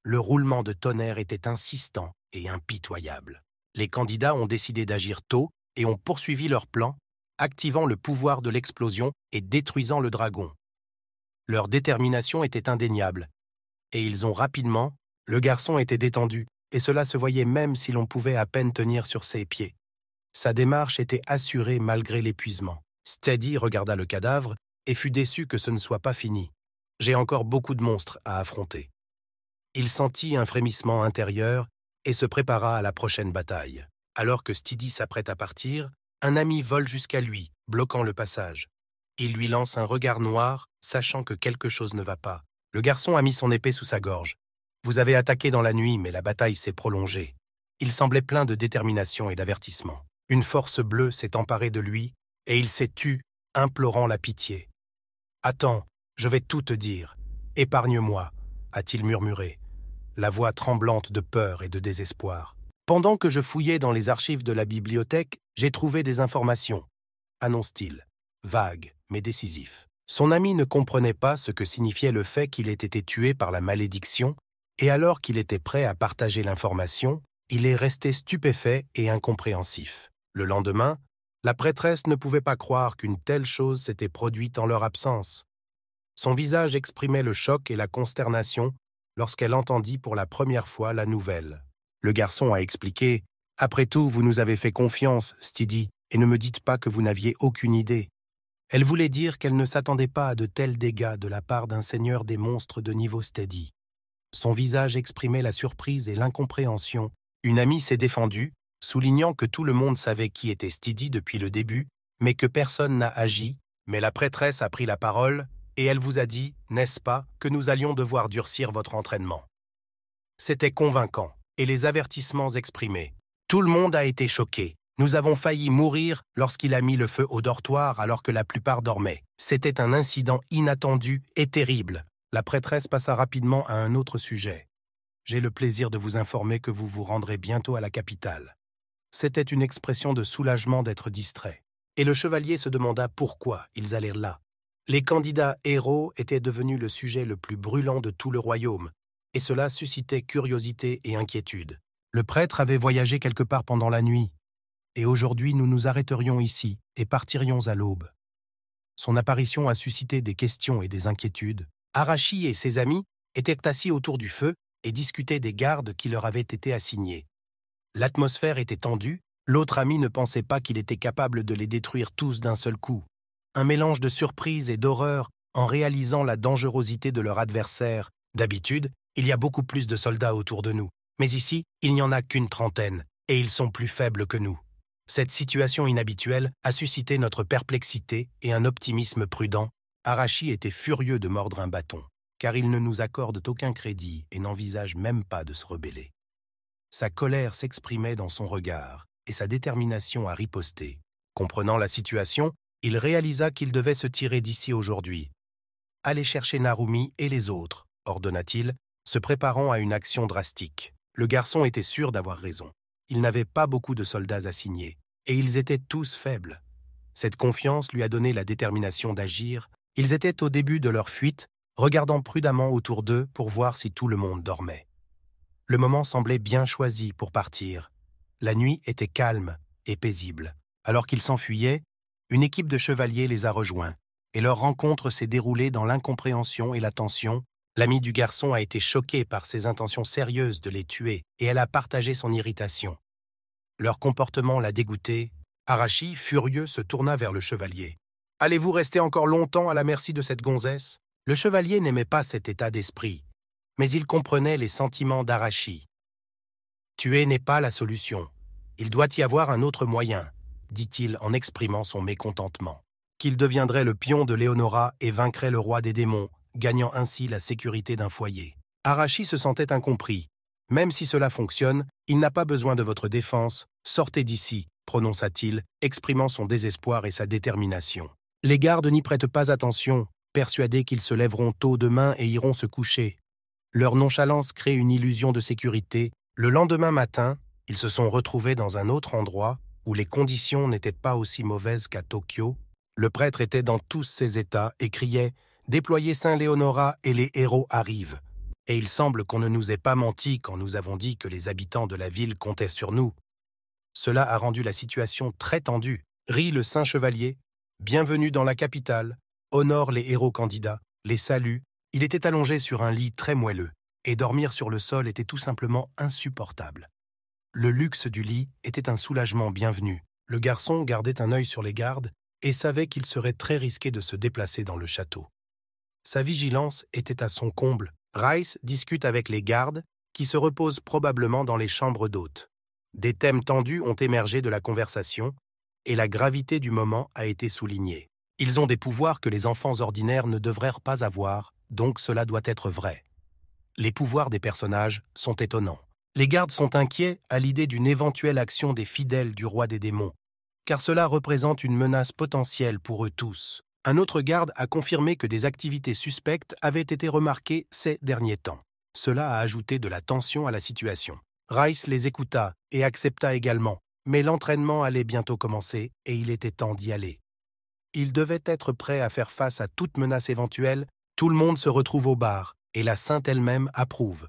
Le roulement de tonnerre était insistant et impitoyable. Les candidats ont décidé d'agir tôt et ont poursuivi leur plan, activant le pouvoir de l'explosion et détruisant le dragon. Leur détermination était indéniable, et ils ont rapidement... Le garçon était détendu, et cela se voyait même si l'on pouvait à peine tenir sur ses pieds. Sa démarche était assurée malgré l'épuisement. Steady regarda le cadavre et fut déçu que ce ne soit pas fini. « J'ai encore beaucoup de monstres à affronter. » Il sentit un frémissement intérieur et se prépara à la prochaine bataille. Alors que Steady s'apprête à partir, un ami vole jusqu'à lui, bloquant le passage. Il lui lance un regard noir, sachant que quelque chose ne va pas. Le garçon a mis son épée sous sa gorge. « Vous avez attaqué dans la nuit, mais la bataille s'est prolongée. » Il semblait plein de détermination et d'avertissement. Une force bleue s'est emparée de lui, et il s'est tu, implorant la pitié. « Attends, je vais tout te dire. Épargne-moi, » a-t-il murmuré, la voix tremblante de peur et de désespoir. « Pendant que je fouillais dans les archives de la bibliothèque, j'ai trouvé des informations, » annonce-t-il, vague mais décisif. Son ami ne comprenait pas ce que signifiait le fait qu'il ait été tué par la malédiction, et alors qu'il était prêt à partager l'information, il est resté stupéfait et incompréhensif. Le lendemain, la prêtresse ne pouvait pas croire qu'une telle chose s'était produite en leur absence. Son visage exprimait le choc et la consternation lorsqu'elle entendit pour la première fois la nouvelle. Le garçon a expliqué « Après tout, vous nous avez fait confiance, Steady, et ne me dites pas que vous n'aviez aucune idée. » Elle voulait dire qu'elle ne s'attendait pas à de tels dégâts de la part d'un seigneur des monstres de niveau Steady. Son visage exprimait la surprise et l'incompréhension. Une amie s'est défendue, soulignant que tout le monde savait qui était Steady depuis le début, mais que personne n'a agi. Mais la prêtresse a pris la parole et elle vous a dit, n'est-ce pas, que nous allions devoir durcir votre entraînement. C'était convaincant, et les avertissements exprimés. Tout le monde a été choqué. Nous avons failli mourir lorsqu'il a mis le feu au dortoir alors que la plupart dormaient. C'était un incident inattendu et terrible. La prêtresse passa rapidement à un autre sujet. J'ai le plaisir de vous informer que vous vous rendrez bientôt à la capitale. C'était une expression de soulagement d'être distrait. Et le chevalier se demanda pourquoi ils allaient là. Les candidats héros étaient devenus le sujet le plus brûlant de tout le royaume, et cela suscitait curiosité et inquiétude. Le prêtre avait voyagé quelque part pendant la nuit, et aujourd'hui nous nous arrêterions ici et partirions à l'aube. Son apparition a suscité des questions et des inquiétudes. Arashi et ses amis étaient assis autour du feu et discutaient des gardes qui leur avaient été assignés. L'atmosphère était tendue, l'autre ami ne pensait pas qu'il était capable de les détruire tous d'un seul coup. Un mélange de surprise et d'horreur en réalisant la dangerosité de leur adversaire. D'habitude, il y a beaucoup plus de soldats autour de nous. Mais ici, il n'y en a qu'une trentaine, et ils sont plus faibles que nous. Cette situation inhabituelle a suscité notre perplexité et un optimisme prudent. Arashi était furieux de mordre un bâton, car ils ne nous accordent aucun crédit et n'envisagent même pas de se rebeller. Sa colère s'exprimait dans son regard et sa détermination à riposter. Comprenant la situation, il réalisa qu'il devait se tirer d'ici aujourd'hui. « Allez chercher Narumi et les autres », ordonna-t-il, se préparant à une action drastique. Le garçon était sûr d'avoir raison. Il n'avait pas beaucoup de soldats assignés, et ils étaient tous faibles. Cette confiance lui a donné la détermination d'agir. Ils étaient au début de leur fuite, regardant prudemment autour d'eux pour voir si tout le monde dormait. Le moment semblait bien choisi pour partir. La nuit était calme et paisible. Alors qu'ils s'enfuyaient, une équipe de chevaliers les a rejoints, et leur rencontre s'est déroulée dans l'incompréhension et la tension. L'amie du garçon a été choquée par ses intentions sérieuses de les tuer, et elle a partagé son irritation. Leur comportement l'a dégoûté. Arashi, furieux, se tourna vers le chevalier. « Allez-vous rester encore longtemps à la merci de cette gonzesse ?» Le chevalier n'aimait pas cet état d'esprit, mais il comprenait les sentiments d'Arashi. « Tuer n'est pas la solution. Il doit y avoir un autre moyen, » dit-il en exprimant son mécontentement. Qu'il deviendrait le pion de Léonora et vaincrait le roi des démons, gagnant ainsi la sécurité d'un foyer. Arashi se sentait incompris. « Même si cela fonctionne, il n'a pas besoin de votre défense. Sortez d'ici, » prononça-t-il, exprimant son désespoir et sa détermination. Les gardes n'y prêtent pas attention, persuadés qu'ils se lèveront tôt demain et iront se coucher. Leur nonchalance crée une illusion de sécurité. Le lendemain matin, ils se sont retrouvés dans un autre endroit où les conditions n'étaient pas aussi mauvaises qu'à Tokyo. Le prêtre était dans tous ses états et criait « Déployez Saint Léonora et les héros arrivent !» Et il semble qu'on ne nous ait pas menti quand nous avons dit que les habitants de la ville comptaient sur nous. Cela a rendu la situation très tendue. Rit le saint chevalier. Bienvenue dans la capitale. Honore les héros candidats. Les salue. Il était allongé sur un lit très moelleux, et dormir sur le sol était tout simplement insupportable. Le luxe du lit était un soulagement bienvenu. Le garçon gardait un œil sur les gardes et savait qu'il serait très risqué de se déplacer dans le château. Sa vigilance était à son comble. Rice discute avec les gardes, qui se reposent probablement dans les chambres d'hôtes. Des thèmes tendus ont émergé de la conversation, et la gravité du moment a été soulignée. Ils ont des pouvoirs que les enfants ordinaires ne devraient pas avoir, donc cela doit être vrai. Les pouvoirs des personnages sont étonnants. Les gardes sont inquiets à l'idée d'une éventuelle action des fidèles du roi des démons, car cela représente une menace potentielle pour eux tous. Un autre garde a confirmé que des activités suspectes avaient été remarquées ces derniers temps. Cela a ajouté de la tension à la situation. Rice les écouta et accepta également, mais l'entraînement allait bientôt commencer et il était temps d'y aller. Il devait être prêt à faire face à toute menace éventuelle. Tout le monde se retrouve au bar et la sainte elle-même approuve.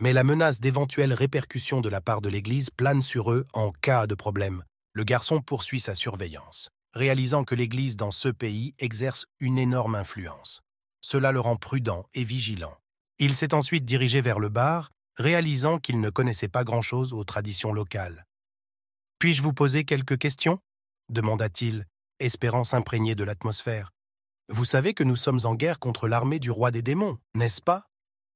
Mais la menace d'éventuelles répercussions de la part de l'Église plane sur eux en cas de problème. Le garçon poursuit sa surveillance, réalisant que l'Église dans ce pays exerce une énorme influence. Cela le rend prudent et vigilant. Il s'est ensuite dirigé vers le bar, réalisant qu'il ne connaissait pas grand-chose aux traditions locales. « Puis-je vous poser quelques questions ?» demanda-t-il, espérant s'imprégner de l'atmosphère. « Vous savez que nous sommes en guerre contre l'armée du roi des démons, n'est-ce pas ?»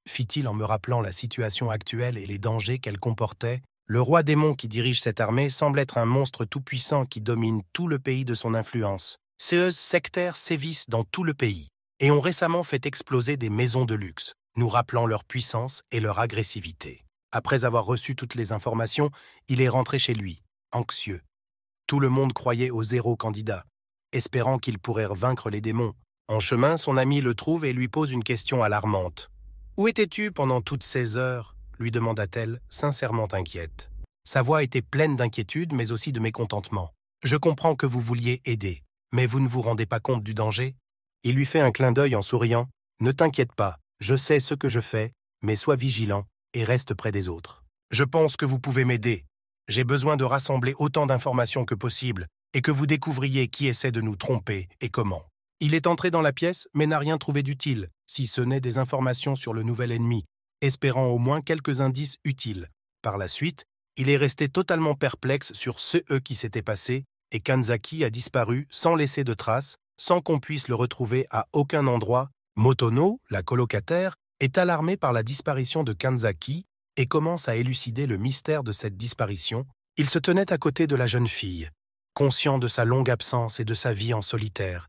fit-il en me rappelant la situation actuelle et les dangers qu'elle comportait. Le roi démon qui dirige cette armée semble être un monstre tout-puissant qui domine tout le pays de son influence. Ces sectaires sévissent dans tout le pays et ont récemment fait exploser des maisons de luxe, nous rappelant leur puissance et leur agressivité. Après avoir reçu toutes les informations, il est rentré chez lui, anxieux. Tout le monde croyait aux héros candidats, espérant qu'ils pourraient vaincre les démons. En chemin, son ami le trouve et lui pose une question alarmante. « Où étais-tu pendant toutes ces heures ?» lui demanda-t-elle, sincèrement inquiète. Sa voix était pleine d'inquiétude, mais aussi de mécontentement. « Je comprends que vous vouliez aider, mais vous ne vous rendez pas compte du danger ?» Il lui fait un clin d'œil en souriant. « Ne t'inquiète pas, je sais ce que je fais, mais sois vigilant et reste près des autres. Je pense que vous pouvez m'aider. J'ai besoin de rassembler autant d'informations que possible et que vous découvriez qui essaie de nous tromper et comment. » Il est entré dans la pièce, mais n'a rien trouvé d'utile, si ce n'est des informations sur le nouvel ennemi, espérant au moins quelques indices utiles. Par la suite, il est resté totalement perplexe sur ce qui s'était passé, et Kanzaki a disparu sans laisser de traces, sans qu'on puisse le retrouver à aucun endroit. Motono, la colocataire, est alarmée par la disparition de Kanzaki et commence à élucider le mystère de cette disparition. Il se tenait à côté de la jeune fille, conscient de sa longue absence et de sa vie en solitaire,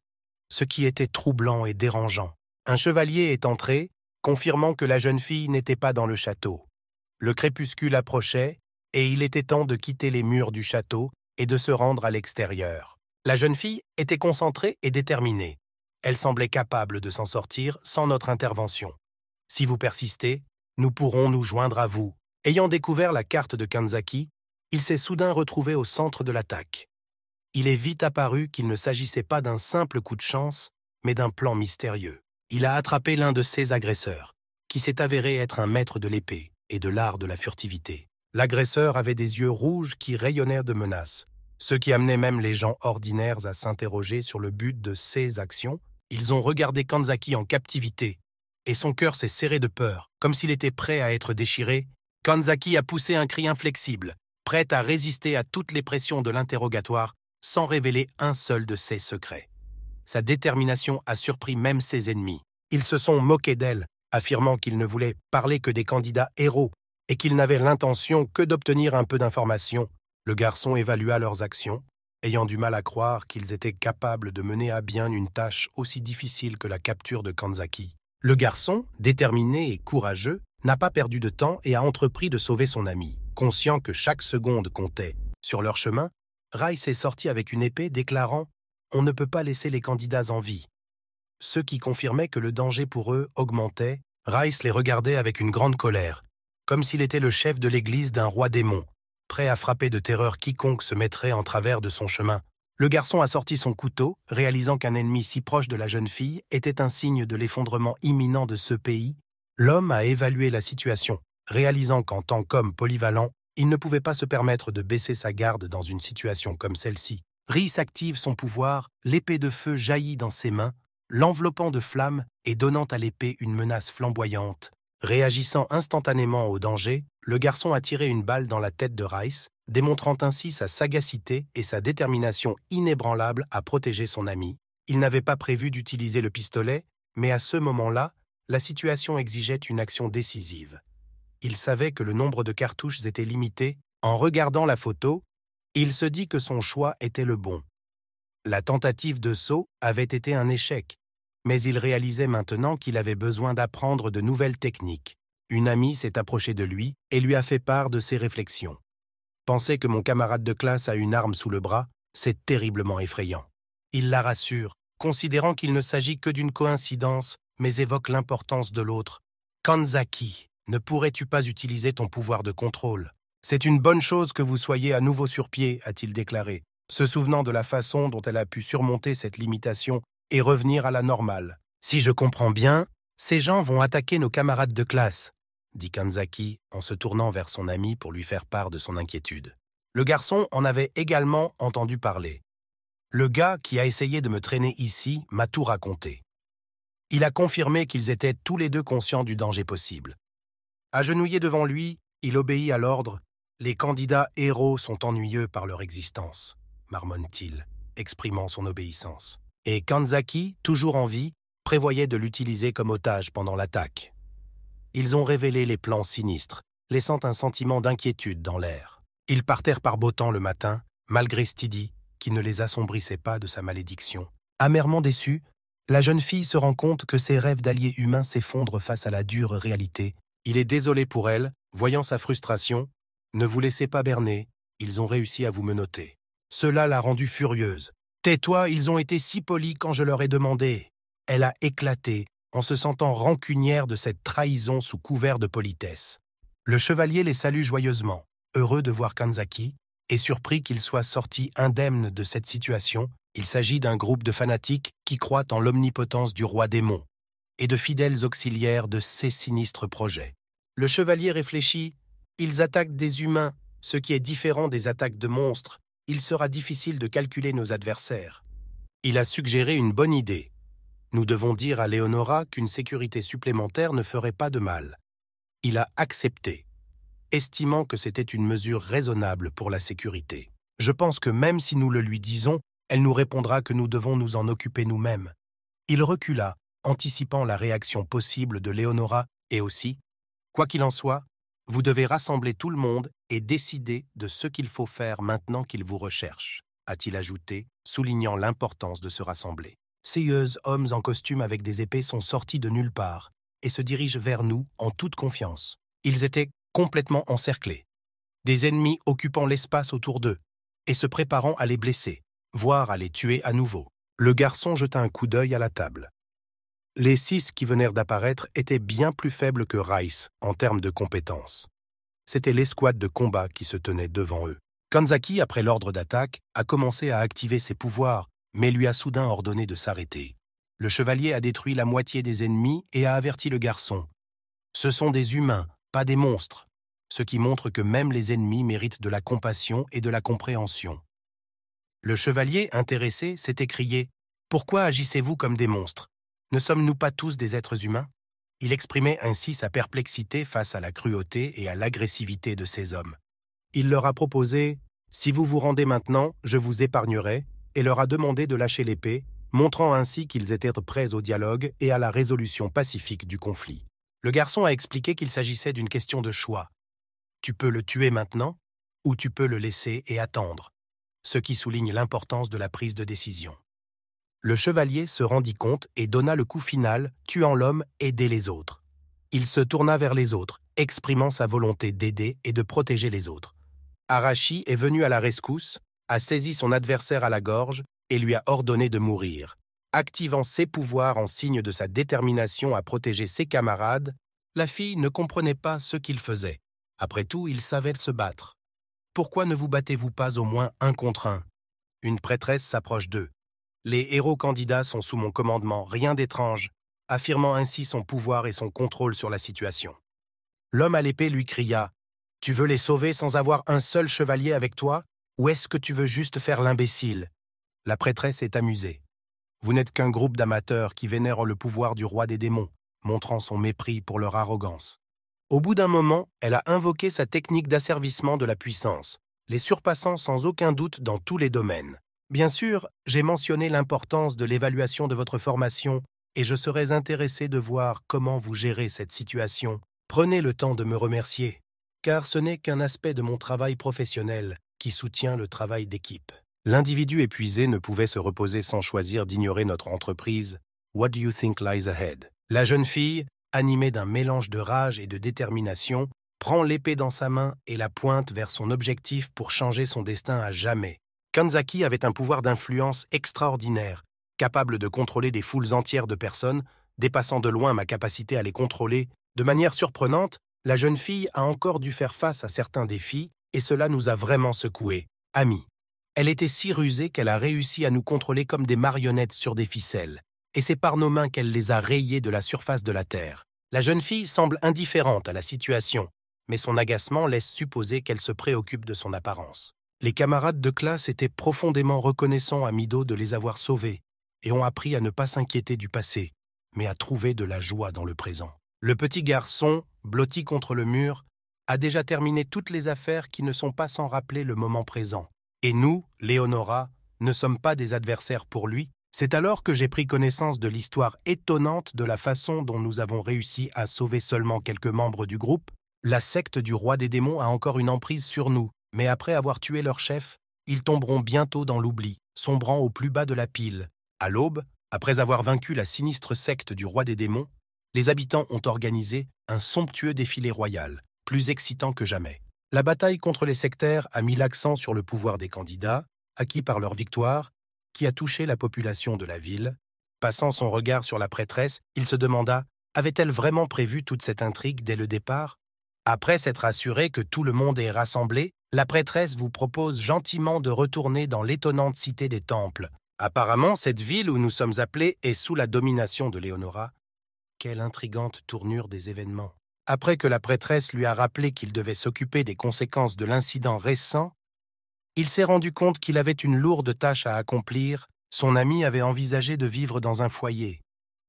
ce qui était troublant et dérangeant. Un chevalier est entré, confirmant que la jeune fille n'était pas dans le château. Le crépuscule approchait, et il était temps de quitter les murs du château et de se rendre à l'extérieur. La jeune fille était concentrée et déterminée. Elle semblait capable de s'en sortir sans notre intervention. Si vous persistez, nous pourrons nous joindre à vous. Ayant découvert la carte de Kanzaki, il s'est soudain retrouvé au centre de l'attaque. Il est vite apparu qu'il ne s'agissait pas d'un simple coup de chance, mais d'un plan mystérieux. Il a attrapé l'un de ses agresseurs, qui s'est avéré être un maître de l'épée et de l'art de la furtivité. L'agresseur avait des yeux rouges qui rayonnèrent de menaces, ce qui amenait même les gens ordinaires à s'interroger sur le but de ses actions. Ils ont regardé Kanzaki en captivité, et son cœur s'est serré de peur, comme s'il était prêt à être déchiré. Kanzaki a poussé un cri inflexible, prêt à résister à toutes les pressions de l'interrogatoire, sans révéler un seul de ses secrets. Sa détermination a surpris même ses ennemis. Ils se sont moqués d'elle, affirmant qu'ils ne voulaient parler que des candidats héros et qu'ils n'avaient l'intention que d'obtenir un peu d'informations. Le garçon évalua leurs actions, ayant du mal à croire qu'ils étaient capables de mener à bien une tâche aussi difficile que la capture de Kanzaki. Le garçon, déterminé et courageux, n'a pas perdu de temps et a entrepris de sauver son ami. Conscient que chaque seconde comptait sur leur chemin, Rice est sorti avec une épée déclarant « On ne peut pas laisser les candidats en vie ». Ce qui confirmait que le danger pour eux augmentait. Rice les regardait avec une grande colère, comme s'il était le chef de l'église d'un roi démon, prêt à frapper de terreur quiconque se mettrait en travers de son chemin. Le garçon a sorti son couteau, réalisant qu'un ennemi si proche de la jeune fille était un signe de l'effondrement imminent de ce pays. L'homme a évalué la situation, réalisant qu'en tant qu'homme polyvalent, il ne pouvait pas se permettre de baisser sa garde dans une situation comme celle-ci. Rice active son pouvoir, l'épée de feu jaillit dans ses mains, l'enveloppant de flammes et donnant à l'épée une menace flamboyante. Réagissant instantanément au danger, le garçon a tiré une balle dans la tête de Rice, démontrant ainsi sa sagacité et sa détermination inébranlable à protéger son ami. Il n'avait pas prévu d'utiliser le pistolet, mais à ce moment-là, la situation exigeait une action décisive. Il savait que le nombre de cartouches était limité. En regardant la photo, il se dit que son choix était le bon. La tentative de saut avait été un échec, mais il réalisait maintenant qu'il avait besoin d'apprendre de nouvelles techniques. Une amie s'est approchée de lui et lui a fait part de ses réflexions. Penser que mon camarade de classe a une arme sous le bras, c'est terriblement effrayant. Il la rassure, considérant qu'il ne s'agit que d'une coïncidence, mais évoque l'importance de l'autre. « Kanzaki, ne pourrais-tu pas utiliser ton pouvoir de contrôle ? C'est une bonne chose que vous soyez à nouveau sur pied, a-t-il déclaré, se souvenant de la façon dont elle a pu surmonter cette limitation et revenir à la normale. Si je comprends bien, ces gens vont attaquer nos camarades de classe, dit Kanzaki en se tournant vers son ami pour lui faire part de son inquiétude. Le garçon en avait également entendu parler. Le gars qui a essayé de me traîner ici m'a tout raconté. Il a confirmé qu'ils étaient tous les deux conscients du danger possible. Agenouillé devant lui, il obéit à l'ordre. Les candidats héros sont ennuyeux par leur existence, marmonne-t-il, exprimant son obéissance. Et Kanzaki, toujours en vie, prévoyait de l'utiliser comme otage pendant l'attaque. Ils ont révélé les plans sinistres, laissant un sentiment d'inquiétude dans l'air. Ils partèrent par beau temps le matin, malgré Stidi, qui ne les assombrissait pas de sa malédiction. Amèrement déçue, la jeune fille se rend compte que ses rêves d'alliés humains s'effondrent face à la dure réalité. Il est désolé pour elle, voyant sa frustration. « Ne vous laissez pas berner, ils ont réussi à vous menotter. » Cela l'a rendue furieuse. « Tais-toi, ils ont été si polis quand je leur ai demandé. » Elle a éclaté, en se sentant rancunière de cette trahison sous couvert de politesse. Le chevalier les salue joyeusement, heureux de voir Kanzaki, et surpris qu'il soit sorti indemne de cette situation. Il s'agit d'un groupe de fanatiques qui croient en l'omnipotence du roi démon et de fidèles auxiliaires de ses sinistres projets. Le chevalier réfléchit. Ils attaquent des humains, ce qui est différent des attaques de monstres. Il sera difficile de calculer nos adversaires. Il a suggéré une bonne idée. Nous devons dire à Leonora qu'une sécurité supplémentaire ne ferait pas de mal. Il a accepté, estimant que c'était une mesure raisonnable pour la sécurité. Je pense que même si nous le lui disons, elle nous répondra que nous devons nous en occuper nous-mêmes. Il recula, anticipant la réaction possible de Leonora et aussi, quoi qu'il en soit, Vous devez rassembler tout le monde et décider de ce qu'il faut faire maintenant qu'ils vous recherchent, a-t-il ajouté, soulignant l'importance de se rassembler. Seize hommes en costume avec des épées sont sortis de nulle part et se dirigent vers nous en toute confiance. Ils étaient complètement encerclés, des ennemis occupant l'espace autour d'eux et se préparant à les blesser, voire à les tuer à nouveau. Le garçon jeta un coup d'œil à la table. Les 6 qui venèrent d'apparaître étaient bien plus faibles que Rice en termes de compétences. C'était l'escouade de combat qui se tenait devant eux. Kanzaki, après l'ordre d'attaque, a commencé à activer ses pouvoirs, mais lui a soudain ordonné de s'arrêter. Le chevalier a détruit la moitié des ennemis et a averti le garçon. Ce sont des humains, pas des monstres, ce qui montre que même les ennemis méritent de la compassion et de la compréhension. Le chevalier, intéressé, s'est écrié « Pourquoi agissez-vous comme des monstres ? Ne sommes-nous pas tous des êtres humains ?» Il exprimait ainsi sa perplexité face à la cruauté et à l'agressivité de ces hommes. Il leur a proposé « Si vous vous rendez maintenant, je vous épargnerai » et leur a demandé de lâcher l'épée, montrant ainsi qu'ils étaient prêts au dialogue et à la résolution pacifique du conflit. Le garçon a expliqué qu'il s'agissait d'une question de choix. Tu peux le tuer maintenant ou tu peux le laisser et attendre, ce qui souligne l'importance de la prise de décision. Le chevalier se rendit compte et donna le coup final, tuant l'homme et aider les autres. Il se tourna vers les autres, exprimant sa volonté d'aider et de protéger les autres. Arashi est venu à la rescousse, a saisi son adversaire à la gorge et lui a ordonné de mourir. Activant ses pouvoirs en signe de sa détermination à protéger ses camarades, la fille ne comprenait pas ce qu'il faisait. Après tout, il savait se battre. Pourquoi ne vous battez-vous pas au moins un contre un ? Une prêtresse s'approche d'eux. Les héros candidats sont sous mon commandement, rien d'étrange, affirmant ainsi son pouvoir et son contrôle sur la situation. L'homme à l'épée lui cria « Tu veux les sauver sans avoir un seul chevalier avec toi, ou est-ce que tu veux juste faire l'imbécile ?» La prêtresse est amusée. « Vous n'êtes qu'un groupe d'amateurs qui vénèrent le pouvoir du roi des démons, montrant son mépris pour leur arrogance. » Au bout d'un moment, elle a invoqué sa technique d'asservissement de la puissance, les surpassant sans aucun doute dans tous les domaines. Bien sûr, j'ai mentionné l'importance de l'évaluation de votre formation et je serais intéressé de voir comment vous gérez cette situation. Prenez le temps de me remercier, car ce n'est qu'un aspect de mon travail professionnel qui soutient le travail d'équipe. L'individu épuisé ne pouvait se reposer sans choisir d'ignorer notre entreprise. What do you think lies ahead? La jeune fille, animée d'un mélange de rage et de détermination, prend l'épée dans sa main et la pointe vers son objectif pour changer son destin à jamais. Kanzaki avait un pouvoir d'influence extraordinaire, capable de contrôler des foules entières de personnes, dépassant de loin ma capacité à les contrôler. De manière surprenante, la jeune fille a encore dû faire face à certains défis, et cela nous a vraiment secoués. Amis. Elle était si rusée qu'elle a réussi à nous contrôler comme des marionnettes sur des ficelles, et c'est par nos mains qu'elle les a rayées de la surface de la terre. La jeune fille semble indifférente à la situation, mais son agacement laisse supposer qu'elle se préoccupe de son apparence. Les camarades de classe étaient profondément reconnaissants à Mido de les avoir sauvés et ont appris à ne pas s'inquiéter du passé, mais à trouver de la joie dans le présent. Le petit garçon, blotti contre le mur, a déjà terminé toutes les affaires qui ne sont pas sans rappeler le moment présent. Et nous, Léonora, ne sommes pas des adversaires pour lui. C'est alors que j'ai pris connaissance de l'histoire étonnante de la façon dont nous avons réussi à sauver seulement quelques membres du groupe. La secte du roi des démons a encore une emprise sur nous, mais après avoir tué leur chef, ils tomberont bientôt dans l'oubli, sombrant au plus bas de la pile. À l'aube, après avoir vaincu la sinistre secte du roi des démons, les habitants ont organisé un somptueux défilé royal, plus excitant que jamais. La bataille contre les sectaires a mis l'accent sur le pouvoir des candidats, acquis par leur victoire, qui a touché la population de la ville. Passant son regard sur la prêtresse, il se demanda « Avait-elle vraiment prévu toute cette intrigue dès le départ ?» Après s'être assuré que tout le monde est rassemblé, la prêtresse vous propose gentiment de retourner dans l'étonnante cité des temples. Apparemment, cette ville où nous sommes appelés est sous la domination de Léonora. Quelle intrigante tournure des événements. Après que la prêtresse lui a rappelé qu'il devait s'occuper des conséquences de l'incident récent, il s'est rendu compte qu'il avait une lourde tâche à accomplir. Son ami avait envisagé de vivre dans un foyer.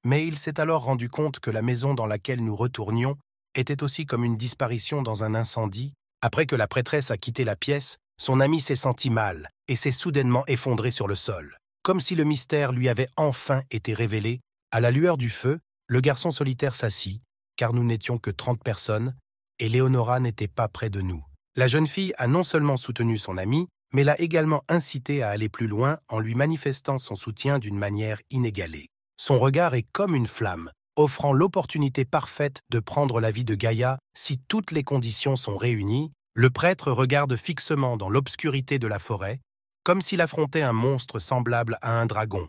Mais il s'est alors rendu compte que la maison dans laquelle nous retournions était aussi comme une disparition dans un incendie. Après que la prêtresse a quitté la pièce, son ami s'est senti mal et s'est soudainement effondré sur le sol. Comme si le mystère lui avait enfin été révélé, à la lueur du feu, le garçon solitaire s'assit, car nous n'étions que 30 personnes, et Léonora n'était pas près de nous. La jeune fille a non seulement soutenu son amie, mais l'a également incité à aller plus loin en lui manifestant son soutien d'une manière inégalée. Son regard est comme une flamme, offrant l'opportunité parfaite de prendre la vie de Gaïa si toutes les conditions sont réunies. Le prêtre regarde fixement dans l'obscurité de la forêt, comme s'il affrontait un monstre semblable à un dragon.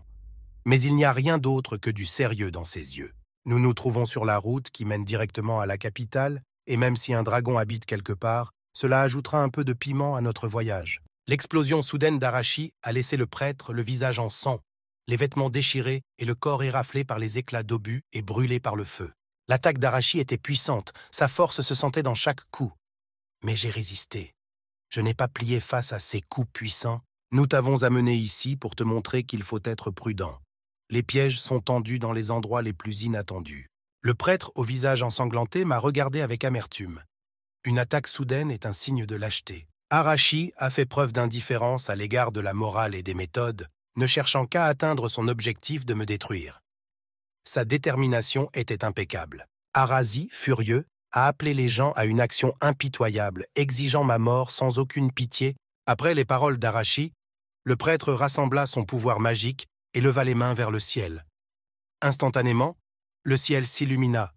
Mais il n'y a rien d'autre que du sérieux dans ses yeux. Nous nous trouvons sur la route qui mène directement à la capitale, et même si un dragon habite quelque part, cela ajoutera un peu de piment à notre voyage. L'explosion soudaine d'Arashi a laissé le prêtre le visage en sang, les vêtements déchirés et le corps éraflé par les éclats d'obus et brûlé par le feu. L'attaque d'Arashi était puissante, sa force se sentait dans chaque coup. Mais j'ai résisté. Je n'ai pas plié face à ces coups puissants. Nous t'avons amené ici pour te montrer qu'il faut être prudent. Les pièges sont tendus dans les endroits les plus inattendus. Le prêtre, au visage ensanglanté, m'a regardé avec amertume. Une attaque soudaine est un signe de lâcheté. Arashi a fait preuve d'indifférence à l'égard de la morale et des méthodes, ne cherchant qu'à atteindre son objectif de me détruire. Sa détermination était impeccable. Arazi, furieux, a appelé les gens à une action impitoyable, exigeant ma mort sans aucune pitié. Après les paroles d'Arashi, le prêtre rassembla son pouvoir magique et leva les mains vers le ciel. Instantanément, le ciel s'illumina,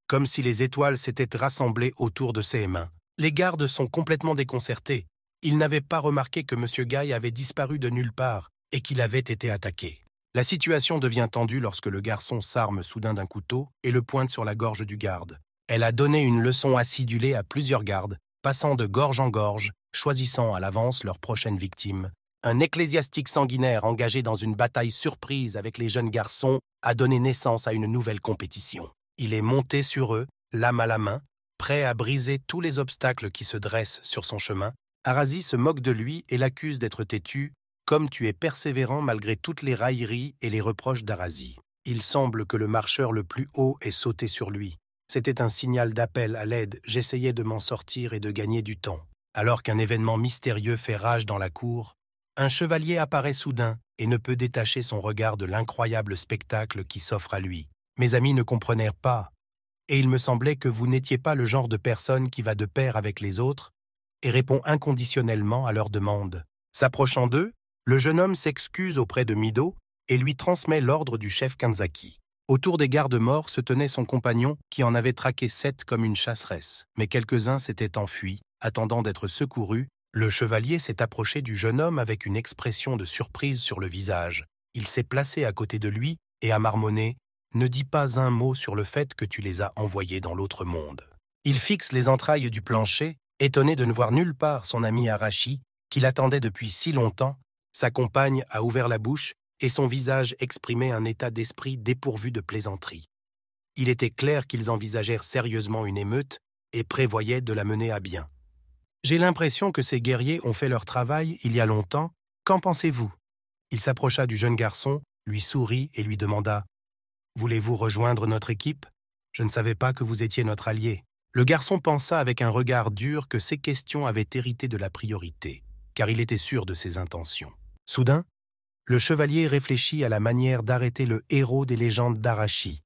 comme si les étoiles s'étaient rassemblées autour de ses mains. Les gardes sont complètement déconcertés. Ils n'avaient pas remarqué que M. Guy avait disparu de nulle part et qu'il avait été attaqué. La situation devient tendue lorsque le garçon s'arme soudain d'un couteau et le pointe sur la gorge du garde. Elle a donné une leçon acidulée à plusieurs gardes, passant de gorge en gorge, choisissant à l'avance leur prochaine victime. Un ecclésiastique sanguinaire engagé dans une bataille surprise avec les jeunes garçons a donné naissance à une nouvelle compétition. Il est monté sur eux, lame à la main, prêt à briser tous les obstacles qui se dressent sur son chemin. Arazi se moque de lui et l'accuse d'être têtu, comme tu es persévérant malgré toutes les railleries et les reproches d'Arazi. Il semble que le marcheur le plus haut ait sauté sur lui. C'était un signal d'appel à l'aide, j'essayais de m'en sortir et de gagner du temps. Alors qu'un événement mystérieux fait rage dans la cour, un chevalier apparaît soudain et ne peut détacher son regard de l'incroyable spectacle qui s'offre à lui. Mes amis ne comprenèrent pas, et il me semblait que vous n'étiez pas le genre de personne qui va de pair avec les autres et répond inconditionnellement à leurs demandes. S'approchant d'eux, le jeune homme s'excuse auprès de Mido et lui transmet l'ordre du chef Kanzaki. Autour des gardes-morts se tenait son compagnon qui en avait traqué 7 comme une chasseresse, mais quelques-uns s'étaient enfuis, attendant d'être secourus. Le chevalier s'est approché du jeune homme avec une expression de surprise sur le visage. Il s'est placé à côté de lui et a marmonné « Ne dis pas un mot sur le fait que tu les as envoyés dans l'autre monde ». Il fixe les entrailles du plancher, étonné de ne voir nulle part son ami Arashi, qui l'attendait depuis si longtemps. Sa compagne a ouvert la bouche et son visage exprimait un état d'esprit dépourvu de plaisanterie. Il était clair qu'ils envisagèrent sérieusement une émeute et prévoyaient de la mener à bien. J'ai l'impression que ces guerriers ont fait leur travail il y a longtemps. Qu'en pensez-vous ? Il s'approcha du jeune garçon, lui sourit et lui demanda « Voulez-vous rejoindre notre équipe ? Je ne savais pas que vous étiez notre allié. » Le garçon pensa avec un regard dur que ces questions avaient hérité de la priorité, car il était sûr de ses intentions. Soudain, le chevalier réfléchit à la manière d'arrêter le héros des légendes d'Arashi.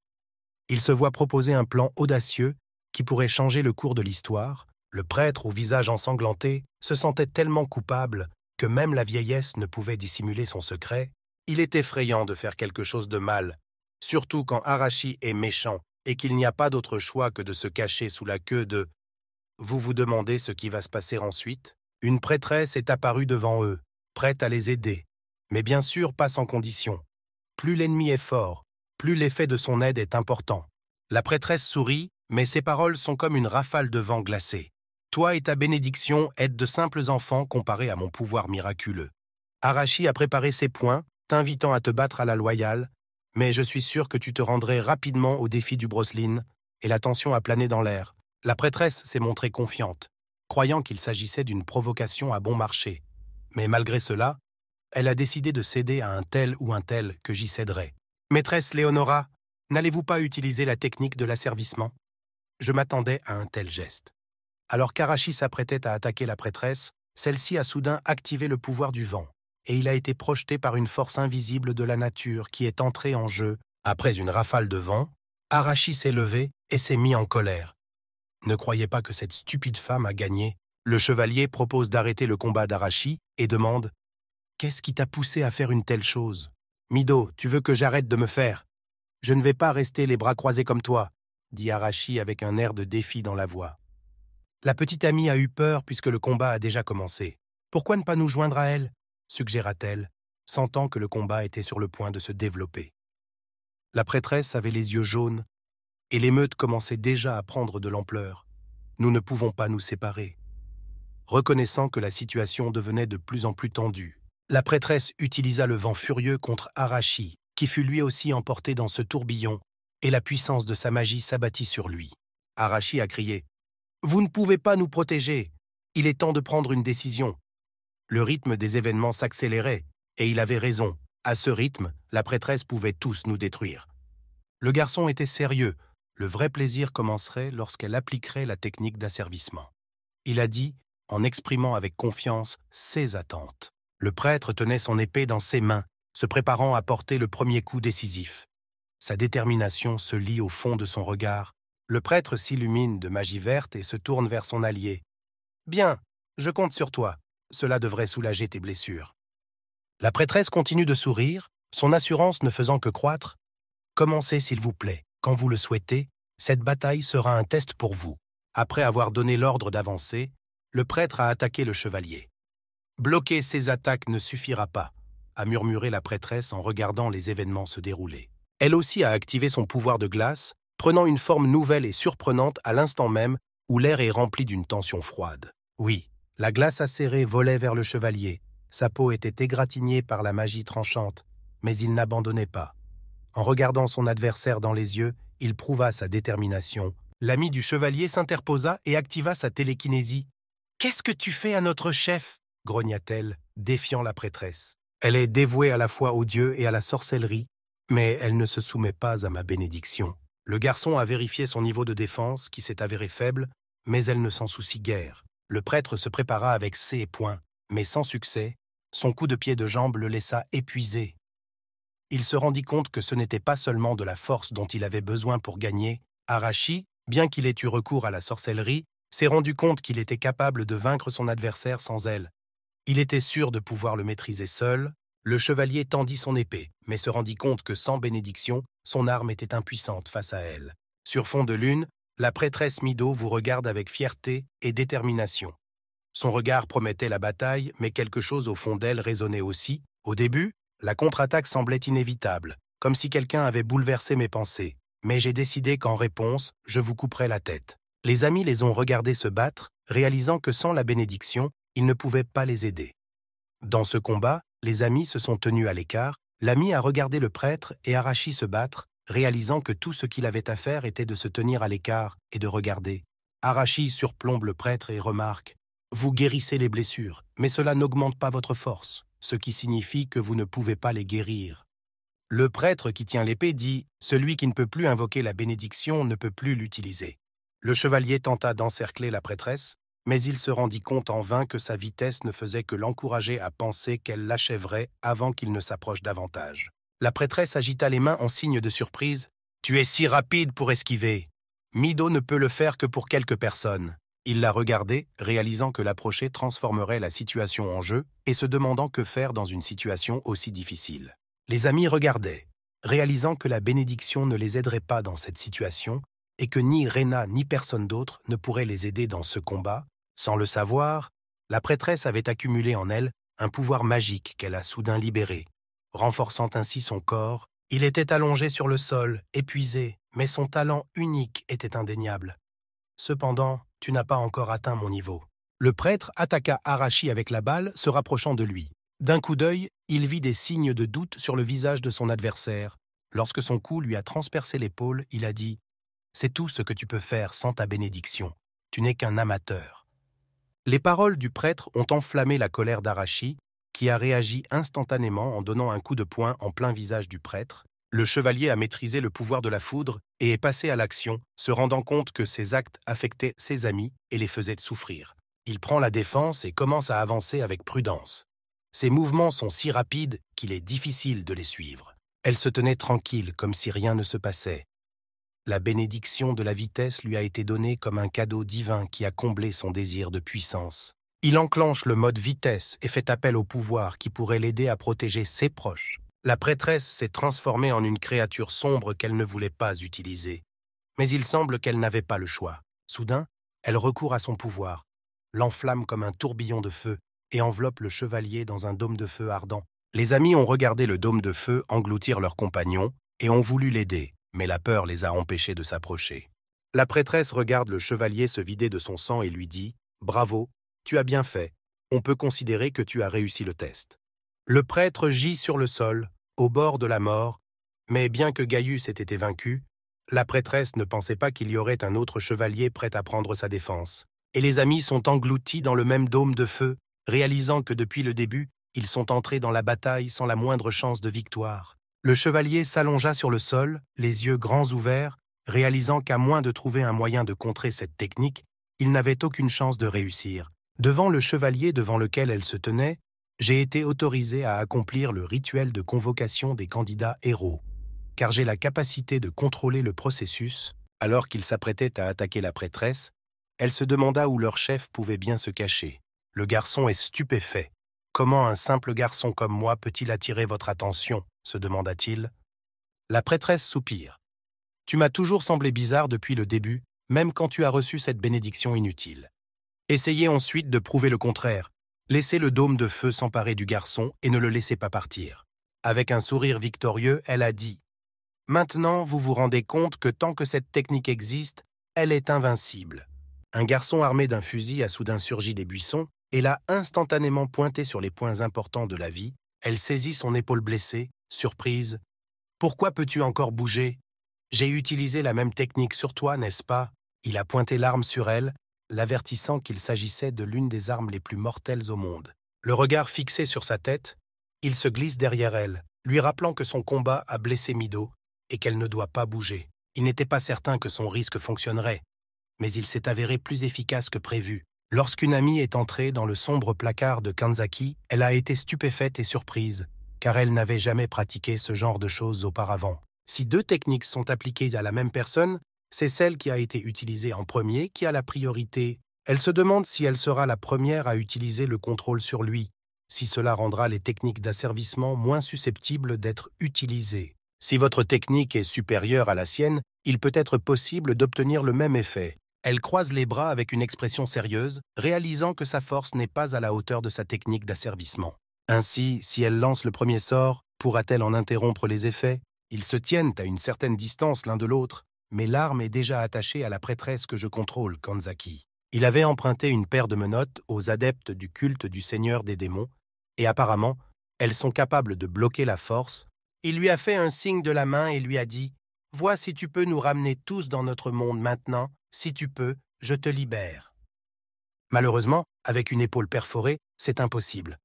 Il se voit proposer un plan audacieux qui pourrait changer le cours de l'histoire. Le prêtre, au visage ensanglanté, se sentait tellement coupable que même la vieillesse ne pouvait dissimuler son secret. Il est effrayant de faire quelque chose de mal, surtout quand Arashi est méchant et qu'il n'y a pas d'autre choix que de se cacher sous la queue de... Vous vous demandez ce qui va se passer ensuite ? Une prêtresse est apparue devant eux, prête à les aider, mais bien sûr pas sans condition. Plus l'ennemi est fort, plus l'effet de son aide est important. La prêtresse sourit, mais ses paroles sont comme une rafale de vent glacé. Toi et ta bénédiction êtes de simples enfants comparés à mon pouvoir miraculeux. Arashi a préparé ses points, t'invitant à te battre à la loyale, mais je suis sûr que tu te rendrais rapidement au défi du Broslin, et la tension a plané dans l'air. La prêtresse s'est montrée confiante, croyant qu'il s'agissait d'une provocation à bon marché. Mais malgré cela, elle a décidé de céder à un tel ou un tel que j'y céderai. Maîtresse Léonora, n'allez-vous pas utiliser la technique de l'asservissement ? Je m'attendais à un tel geste. Alors qu'Arashi s'apprêtait à attaquer la prêtresse, celle-ci a soudain activé le pouvoir du vent, et il a été projeté par une force invisible de la nature qui est entrée en jeu. Après une rafale de vent, Arashi s'est levé et s'est mis en colère. Ne croyez pas que cette stupide femme a gagné. Le chevalier propose d'arrêter le combat d'Arashi et demande « Qu'est-ce qui t'a poussé à faire une telle chose ?»« Mido, tu veux que j'arrête de me faire ? Je ne vais pas rester les bras croisés comme toi, » dit Arashi avec un air de défi dans la voix. La petite amie a eu peur puisque le combat a déjà commencé. « Pourquoi ne pas nous joindre à elle ?» suggéra-t-elle, sentant que le combat était sur le point de se développer. La prêtresse avait les yeux jaunes et l'émeute commençait déjà à prendre de l'ampleur. Nous ne pouvons pas nous séparer. Reconnaissant que la situation devenait de plus en plus tendue, la prêtresse utilisa le vent furieux contre Arashi, qui fut lui aussi emporté dans ce tourbillon, et la puissance de sa magie s'abattit sur lui. Arashi a crié « Vous ne pouvez pas nous protéger. Il est temps de prendre une décision. » Le rythme des événements s'accélérait, et il avait raison. À ce rythme, la prêtresse pouvait tous nous détruire. Le garçon était sérieux. Le vrai plaisir commencerait lorsqu'elle appliquerait la technique d'asservissement. Il a dit, en exprimant avec confiance ses attentes. Le prêtre tenait son épée dans ses mains, se préparant à porter le premier coup décisif. Sa détermination se lit au fond de son regard. Le prêtre s'illumine de magie verte et se tourne vers son allié. « Bien, je compte sur toi. Cela devrait soulager tes blessures. » La prêtresse continue de sourire, son assurance ne faisant que croître. « Commencez, s'il vous plaît. Quand vous le souhaitez, cette bataille sera un test pour vous. » Après avoir donné l'ordre d'avancer, le prêtre a attaqué le chevalier. « Bloquer ces attaques ne suffira pas, » a murmuré la prêtresse en regardant les événements se dérouler. Elle aussi a activé son pouvoir de glace, prenant une forme nouvelle et surprenante à l'instant même où l'air est rempli d'une tension froide. Oui, la glace acérée volait vers le chevalier. Sa peau était égratignée par la magie tranchante, mais il n'abandonnait pas. En regardant son adversaire dans les yeux, il prouva sa détermination. L'ami du chevalier s'interposa et activa sa télékinésie. « Qu'est-ce que tu fais à notre chef ?» grogna-t-elle, défiant la prêtresse. « Elle est dévouée à la fois aux dieux et à la sorcellerie, mais elle ne se soumet pas à ma bénédiction. » Le garçon a vérifié son niveau de défense, qui s'est avéré faible, mais elle ne s'en soucie guère. Le prêtre se prépara avec ses poings, mais sans succès. Son coup de pied de jambe le laissa épuisé. Il se rendit compte que ce n'était pas seulement de la force dont il avait besoin pour gagner. Arashi, bien qu'il ait eu recours à la sorcellerie, s'est rendu compte qu'il était capable de vaincre son adversaire sans elle. Il était sûr de pouvoir le maîtriser seul. Le chevalier tendit son épée, mais se rendit compte que sans bénédiction, son arme était impuissante face à elle. Sur fond de lune, la prêtresse Mido vous regarde avec fierté et détermination. Son regard promettait la bataille, mais quelque chose au fond d'elle résonnait aussi. Au début, la contre-attaque semblait inévitable, comme si quelqu'un avait bouleversé mes pensées. Mais j'ai décidé qu'en réponse, je vous couperais la tête. Les amis les ont regardés se battre, réalisant que sans la bénédiction, ils ne pouvaient pas les aider. Dans ce combat, les amis se sont tenus à l'écart. L'ami a regardé le prêtre et Arashi se battre, réalisant que tout ce qu'il avait à faire était de se tenir à l'écart et de regarder. Arashi surplombe le prêtre et remarque « Vous guérissez les blessures, mais cela n'augmente pas votre force, ce qui signifie que vous ne pouvez pas les guérir. » Le prêtre qui tient l'épée dit « Celui qui ne peut plus invoquer la bénédiction ne peut plus l'utiliser. » Le chevalier tenta d'encercler la prêtresse, mais il se rendit compte en vain que sa vitesse ne faisait que l'encourager à penser qu'elle l'achèverait avant qu'il ne s'approche davantage. La prêtresse agita les mains en signe de surprise. « Tu es si rapide pour esquiver. Mido ne peut le faire que pour quelques personnes. » Il la regardait, réalisant que l'approcher transformerait la situation en jeu et se demandant que faire dans une situation aussi difficile. Les amis regardaient, réalisant que la bénédiction ne les aiderait pas dans cette situation et que ni Rena ni personne d'autre ne pourrait les aider dans ce combat. Sans le savoir, la prêtresse avait accumulé en elle un pouvoir magique qu'elle a soudain libéré. Renforçant ainsi son corps, il était allongé sur le sol, épuisé, mais son talent unique était indéniable. Cependant, tu n'as pas encore atteint mon niveau. Le prêtre attaqua Arashi avec la balle, se rapprochant de lui. D'un coup d'œil, il vit des signes de doute sur le visage de son adversaire. Lorsque son coup lui a transpercé l'épaule, il a dit « C'est tout ce que tu peux faire sans ta bénédiction. Tu n'es qu'un amateur. » Les paroles du prêtre ont enflammé la colère d'Arashi, qui a réagi instantanément en donnant un coup de poing en plein visage du prêtre. Le chevalier a maîtrisé le pouvoir de la foudre et est passé à l'action, se rendant compte que ses actes affectaient ses amis et les faisaient souffrir. Il prend la défense et commence à avancer avec prudence. Ses mouvements sont si rapides qu'il est difficile de les suivre. Elle se tenait tranquille, comme si rien ne se passait. La bénédiction de la vitesse lui a été donnée comme un cadeau divin qui a comblé son désir de puissance. Il enclenche le mode vitesse et fait appel au pouvoir qui pourrait l'aider à protéger ses proches. La prêtresse s'est transformée en une créature sombre qu'elle ne voulait pas utiliser. Mais il semble qu'elle n'avait pas le choix. Soudain, elle recourt à son pouvoir, l'enflamme comme un tourbillon de feu et enveloppe le chevalier dans un dôme de feu ardent. Les amis ont regardé le dôme de feu engloutir leur compagnon et ont voulu l'aider, mais la peur les a empêchés de s'approcher. La prêtresse regarde le chevalier se vider de son sang et lui dit « Bravo, tu as bien fait, on peut considérer que tu as réussi le test. » Le prêtre gît sur le sol, au bord de la mort, mais bien que Gaius ait été vaincu, la prêtresse ne pensait pas qu'il y aurait un autre chevalier prêt à prendre sa défense. Et les amis sont engloutis dans le même dôme de feu, réalisant que depuis le début, ils sont entrés dans la bataille sans la moindre chance de victoire. Le chevalier s'allongea sur le sol, les yeux grands ouverts, réalisant qu'à moins de trouver un moyen de contrer cette technique, il n'avait aucune chance de réussir. Devant le chevalier devant lequel elle se tenait, j'ai été autorisé à accomplir le rituel de convocation des candidats héros, car j'ai la capacité de contrôler le processus. Alors qu'il s'apprêtait à attaquer la prêtresse, elle se demanda où leur chef pouvait bien se cacher. Le garçon est stupéfait. « Comment un simple garçon comme moi peut-il attirer votre attention ?» se demanda-t-il. La prêtresse soupire. « Tu m'as toujours semblé bizarre depuis le début, même quand tu as reçu cette bénédiction inutile. Essayez ensuite de prouver le contraire. Laissez le dôme de feu s'emparer du garçon et ne le laissez pas partir. » Avec un sourire victorieux, elle a dit « Maintenant, vous vous rendez compte que tant que cette technique existe, elle est invincible. » Un garçon armé d'un fusil a soudain surgi des buissons et l'a instantanément pointé sur les points importants de la vie. Elle saisit son épaule blessée, surprise. « Pourquoi peux-tu encore bouger? J'ai utilisé la même technique sur toi, n'est-ce pas ?» Il a pointé l'arme sur elle, l'avertissant qu'il s'agissait de l'une des armes les plus mortelles au monde. Le regard fixé sur sa tête, il se glisse derrière elle, lui rappelant que son combat a blessé Mido et qu'elle ne doit pas bouger. Il n'était pas certain que son risque fonctionnerait, mais il s'est avéré plus efficace que prévu. Lorsqu'une amie est entrée dans le sombre placard de Kanzaki, elle a été stupéfaite et surprise, car elle n'avait jamais pratiqué ce genre de choses auparavant. Si deux techniques sont appliquées à la même personne, c'est celle qui a été utilisée en premier qui a la priorité. Elle se demande si elle sera la première à utiliser le contrôle sur lui, si cela rendra les techniques d'asservissement moins susceptibles d'être utilisées. Si votre technique est supérieure à la sienne, il peut être possible d'obtenir le même effet. Elle croise les bras avec une expression sérieuse, réalisant que sa force n'est pas à la hauteur de sa technique d'asservissement. Ainsi, si elle lance le premier sort, pourra-t-elle en interrompre les effets? Ils se tiennent à une certaine distance l'un de l'autre, mais l'arme est déjà attachée à la prêtresse que je contrôle, Kanzaki. Il avait emprunté une paire de menottes aux adeptes du culte du Seigneur des démons, et apparemment, elles sont capables de bloquer la force. Il lui a fait un signe de la main et lui a dit « Vois si tu peux nous ramener tous dans notre monde maintenant. Si tu peux, je te libère. » Malheureusement, avec une épaule perforée, c'est impossible.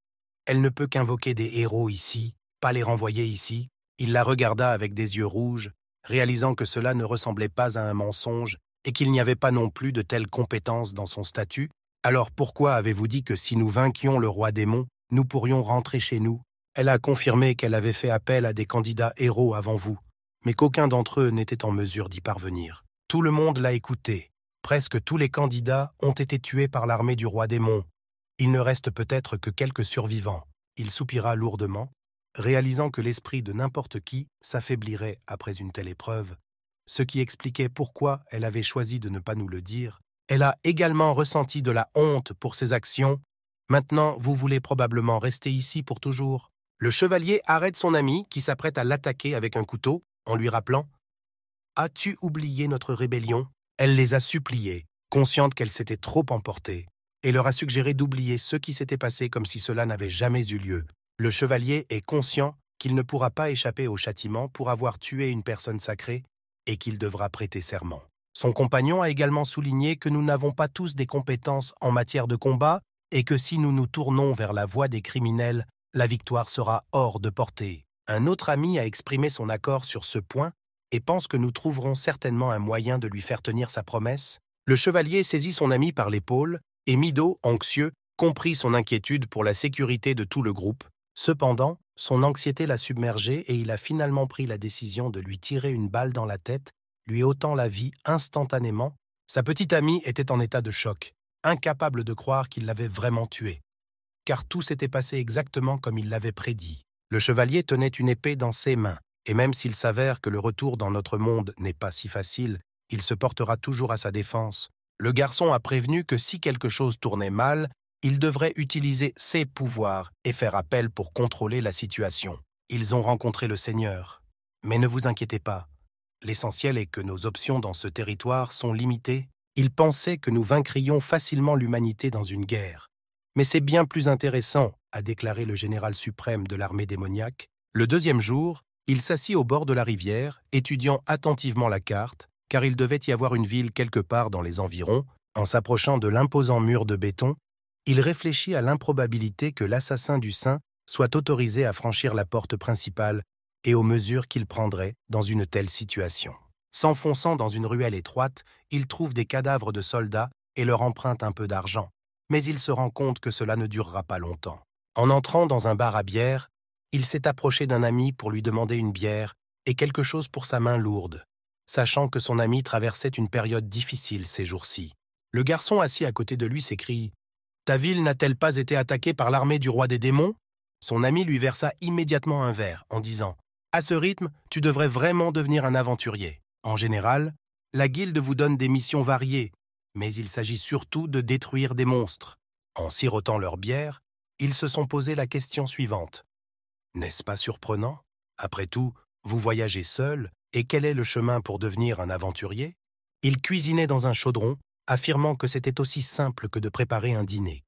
Elle ne peut qu'invoquer des héros ici, pas les renvoyer ici. Il la regarda avec des yeux rouges, réalisant que cela ne ressemblait pas à un mensonge et qu'il n'y avait pas non plus de telles compétences dans son statut. « Alors pourquoi avez-vous dit que si nous vainquions le roi démon, nous pourrions rentrer chez nous ?» Elle a confirmé qu'elle avait fait appel à des candidats héros avant vous, mais qu'aucun d'entre eux n'était en mesure d'y parvenir. Tout le monde l'a écouté. Presque tous les candidats ont été tués par l'armée du roi démon. Il ne reste peut-être que quelques survivants. Il soupira lourdement, réalisant que l'esprit de n'importe qui s'affaiblirait après une telle épreuve, ce qui expliquait pourquoi elle avait choisi de ne pas nous le dire. Elle a également ressenti de la honte pour ses actions. Maintenant, vous voulez probablement rester ici pour toujours. Le chevalier arrête son ami qui s'apprête à l'attaquer avec un couteau en lui rappelant « As-tu oublié notre rébellion ?» Elle les a suppliés, consciente qu'elle s'était trop emportée, et leur a suggéré d'oublier ce qui s'était passé comme si cela n'avait jamais eu lieu. Le chevalier est conscient qu'il ne pourra pas échapper au châtiment pour avoir tué une personne sacrée et qu'il devra prêter serment. Son compagnon a également souligné que nous n'avons pas tous des compétences en matière de combat et que si nous nous tournons vers la voie des criminels, la victoire sera hors de portée. Un autre ami a exprimé son accord sur ce point et pense que nous trouverons certainement un moyen de lui faire tenir sa promesse. Le chevalier saisit son ami par l'épaule et Mido, anxieux, comprit son inquiétude pour la sécurité de tout le groupe. Cependant, son anxiété l'a submergé et il a finalement pris la décision de lui tirer une balle dans la tête lui ôtant la vie instantanément, sa petite amie était en état de choc, incapable de croire qu'il l'avait vraiment tuée. Car tout s'était passé exactement comme il l'avait prédit. Le chevalier tenait une épée dans ses mains, et même s'il s'avère que le retour dans notre monde n'est pas si facile, il se portera toujours à sa défense. Le garçon a prévenu que si quelque chose tournait mal, il devrait utiliser ses pouvoirs et faire appel pour contrôler la situation. Ils ont rencontré le Seigneur. Mais ne vous inquiétez pas. L'essentiel est que nos options dans ce territoire sont limitées. Il pensait que nous vaincrions facilement l'humanité dans une guerre. Mais c'est bien plus intéressant, a déclaré le général suprême de l'armée démoniaque. Le deuxième jour, il s'assit au bord de la rivière, étudiant attentivement la carte, car il devait y avoir une ville quelque part dans les environs. En s'approchant de l'imposant mur de béton, il réfléchit à l'improbabilité que l'assassin du saint soit autorisé à franchir la porte principale et aux mesures qu'il prendrait dans une telle situation. S'enfonçant dans une ruelle étroite, il trouve des cadavres de soldats et leur emprunte un peu d'argent. Mais il se rend compte que cela ne durera pas longtemps. En entrant dans un bar à bière, il s'est approché d'un ami pour lui demander une bière et quelque chose pour sa main lourde, sachant que son ami traversait une période difficile ces jours-ci. Le garçon assis à côté de lui s'écrie « Ta ville n'a-t-elle pas été attaquée par l'armée du roi des démons ?» Son ami lui versa immédiatement un verre en disant « À ce rythme, tu devrais vraiment devenir un aventurier. En général, la guilde vous donne des missions variées, mais il s'agit surtout de détruire des monstres. » En sirotant leur bière, ils se sont posé la question suivante. N'est-ce pas surprenant? Après tout, vous voyagez seul, et quel est le chemin pour devenir un aventurier? Il cuisinait dans un chaudron, affirmant que c'était aussi simple que de préparer un dîner.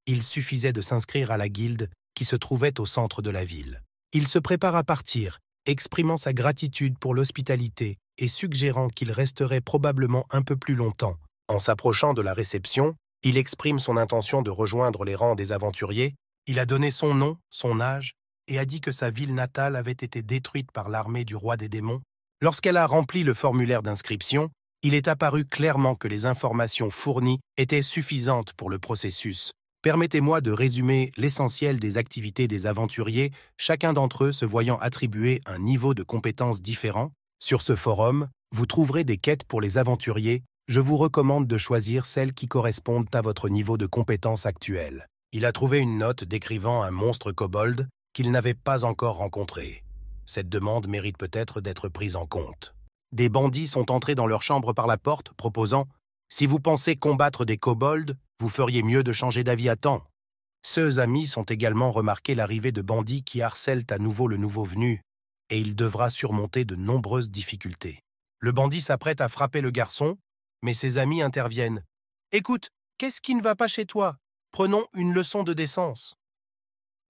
Il suffisait de s'inscrire à la guilde qui se trouvait au centre de la ville. Il se prépare à partir, exprimant sa gratitude pour l'hospitalité et suggérant qu'il resterait probablement un peu plus longtemps. En s'approchant de la réception, il exprime son intention de rejoindre les rangs des aventuriers. Il a donné son nom, son âge, et a dit que sa ville natale avait été détruite par l'armée du roi des démons. Lorsqu'elle a rempli le formulaire d'inscription, il est apparu clairement que les informations fournies étaient suffisantes pour le processus. Permettez-moi de résumer l'essentiel des activités des aventuriers, chacun d'entre eux se voyant attribuer un niveau de compétence différent. Sur ce forum, vous trouverez des quêtes pour les aventuriers. Je vous recommande de choisir celles qui correspondent à votre niveau de compétence actuel. Il a trouvé une note décrivant un monstre kobold qu'il n'avait pas encore rencontré. Cette demande mérite peut-être d'être prise en compte. Des bandits sont entrés dans leur chambre par la porte, proposant « Si vous pensez combattre des kobolds, vous feriez mieux de changer d'avis à temps. » Ceux amis ont également remarqué l'arrivée de bandits qui harcèlent à nouveau le nouveau venu, et il devra surmonter de nombreuses difficultés. Le bandit s'apprête à frapper le garçon, mais ses amis interviennent. « Écoute, qu'est-ce qui ne va pas chez toi? Prenons une leçon de décence. »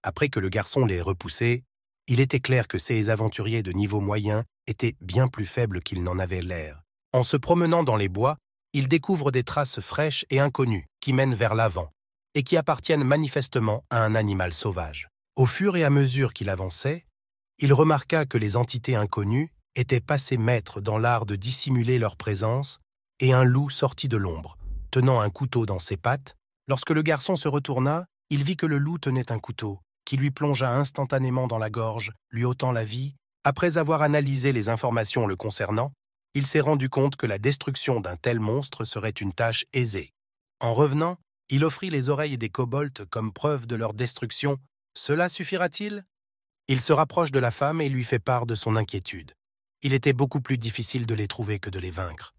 Après que le garçon l'ait repoussé, il était clair que ces aventuriers de niveau moyen étaient bien plus faibles qu'ils n'en avaient l'air. En se promenant dans les bois, il découvre des traces fraîches et inconnues qui mènent vers l'avant et qui appartiennent manifestement à un animal sauvage. Au fur et à mesure qu'il avançait, il remarqua que les entités inconnues étaient passées maîtres dans l'art de dissimuler leur présence et un loup sortit de l'ombre, tenant un couteau dans ses pattes. Lorsque le garçon se retourna, il vit que le loup tenait un couteau, qui lui plongea instantanément dans la gorge, lui ôtant la vie. Après avoir analysé les informations le concernant, il s'est rendu compte que la destruction d'un tel monstre serait une tâche aisée. En revenant, il offrit les oreilles des kobolds comme preuve de leur destruction. Cela suffira-t-il? Il se rapproche de la femme et lui fait part de son inquiétude. Il était beaucoup plus difficile de les trouver que de les vaincre.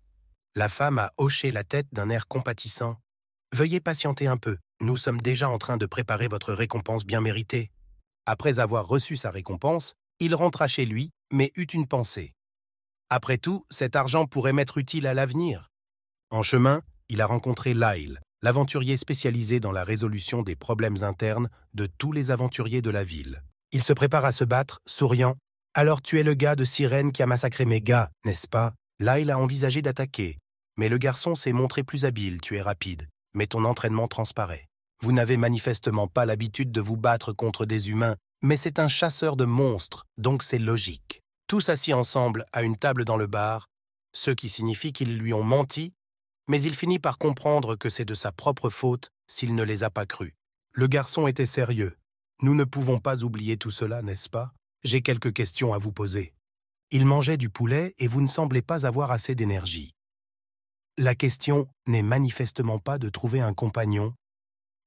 La femme a hoché la tête d'un air compatissant. « Veuillez patienter un peu, nous sommes déjà en train de préparer votre récompense bien méritée. » Après avoir reçu sa récompense, il rentra chez lui, mais eut une pensée. Après tout, cet argent pourrait m'être utile à l'avenir. En chemin, il a rencontré Lyle, l'aventurier spécialisé dans la résolution des problèmes internes de tous les aventuriers de la ville. Il se prépare à se battre, souriant. « Alors tu es le gars de Sirène qui a massacré mes gars, n'est-ce pas ?» Lyle a envisagé d'attaquer, mais le garçon s'est montré plus habile, tu es rapide, mais ton entraînement transparaît. Vous n'avez manifestement pas l'habitude de vous battre contre des humains, mais c'est un chasseur de monstres, donc c'est logique. Tous assis ensemble à une table dans le bar, ce qui signifie qu'ils lui ont menti, mais il finit par comprendre que c'est de sa propre faute s'il ne les a pas crus. Le garçon était sérieux. Nous ne pouvons pas oublier tout cela, n'est-ce pas? J'ai quelques questions à vous poser. Il mangeait du poulet et vous ne semblez pas avoir assez d'énergie. La question n'est manifestement pas de trouver un compagnon.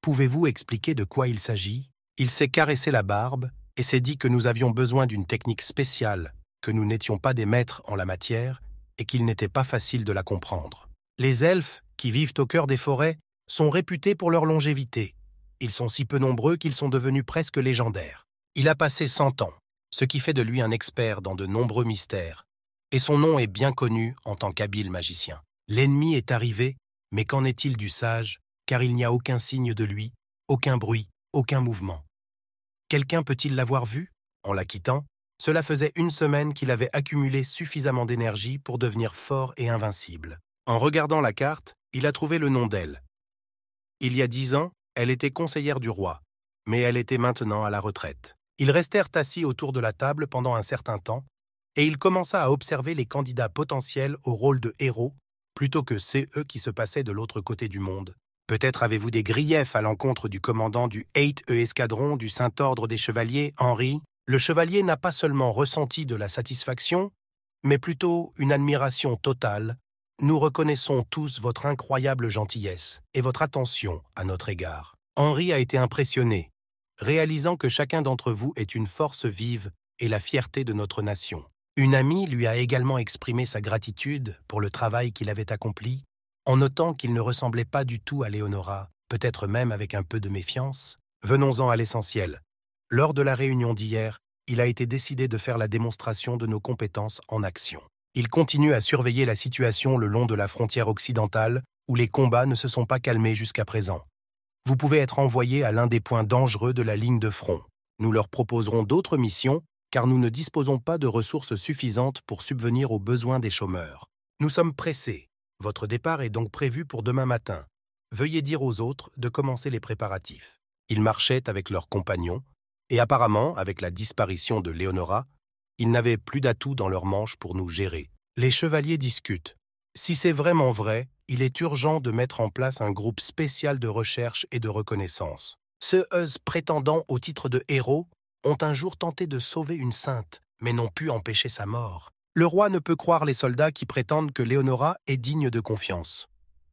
Pouvez-vous expliquer de quoi il s'agit? Il s'est caressé la barbe et s'est dit que nous avions besoin d'une technique spéciale, que nous n'étions pas des maîtres en la matière et qu'il n'était pas facile de la comprendre. Les elfes, qui vivent au cœur des forêts, sont réputés pour leur longévité. Ils sont si peu nombreux qu'ils sont devenus presque légendaires. Il a passé 100 ans, ce qui fait de lui un expert dans de nombreux mystères, et son nom est bien connu en tant qu'habile magicien. L'ennemi est arrivé, mais qu'en est-il du sage, car il n'y a aucun signe de lui, aucun bruit, aucun mouvement. Quelqu'un peut-il l'avoir vu? En la quittant, cela faisait 1 semaine qu'il avait accumulé suffisamment d'énergie pour devenir fort et invincible. En regardant la carte, il a trouvé le nom d'elle. Il y a 10 ans, elle était conseillère du roi, mais elle était maintenant à la retraite. Ils restèrent assis autour de la table pendant un certain temps, et il commença à observer les candidats potentiels au rôle de héros, plutôt que eux qui se passaient de l'autre côté du monde. Peut-être avez-vous des griefs à l'encontre du commandant du 8e escadron du Saint-Ordre des Chevaliers, Henri. Le chevalier n'a pas seulement ressenti de la satisfaction, mais plutôt une admiration totale. Nous reconnaissons tous votre incroyable gentillesse et votre attention à notre égard. Henri a été impressionné, réalisant que chacun d'entre vous est une force vive et la fierté de notre nation. Une amie lui a également exprimé sa gratitude pour le travail qu'il avait accompli, en notant qu'il ne ressemblait pas du tout à Léonora, peut-être même avec un peu de méfiance. Venons-en à l'essentiel. Lors de la réunion d'hier, il a été décidé de faire la démonstration de nos compétences en action. Il continue à surveiller la situation le long de la frontière occidentale, où les combats ne se sont pas calmés jusqu'à présent. Vous pouvez être envoyé à l'un des points dangereux de la ligne de front. Nous leur proposerons d'autres missions, car nous ne disposons pas de ressources suffisantes pour subvenir aux besoins des chômeurs. Nous sommes pressés. Votre départ est donc prévu pour demain matin. Veuillez dire aux autres de commencer les préparatifs. Ils marchaient avec leurs compagnons, et apparemment, avec la disparition de Léonora, ils n'avaient plus d'atouts dans leurs manches pour nous gérer. Les chevaliers discutent. Si c'est vraiment vrai, il est urgent de mettre en place un groupe spécial de recherche et de reconnaissance. Ceux prétendant au titre de héros ont un jour tenté de sauver une sainte, mais n'ont pu empêcher sa mort. Le roi ne peut croire les soldats qui prétendent que Léonora est digne de confiance.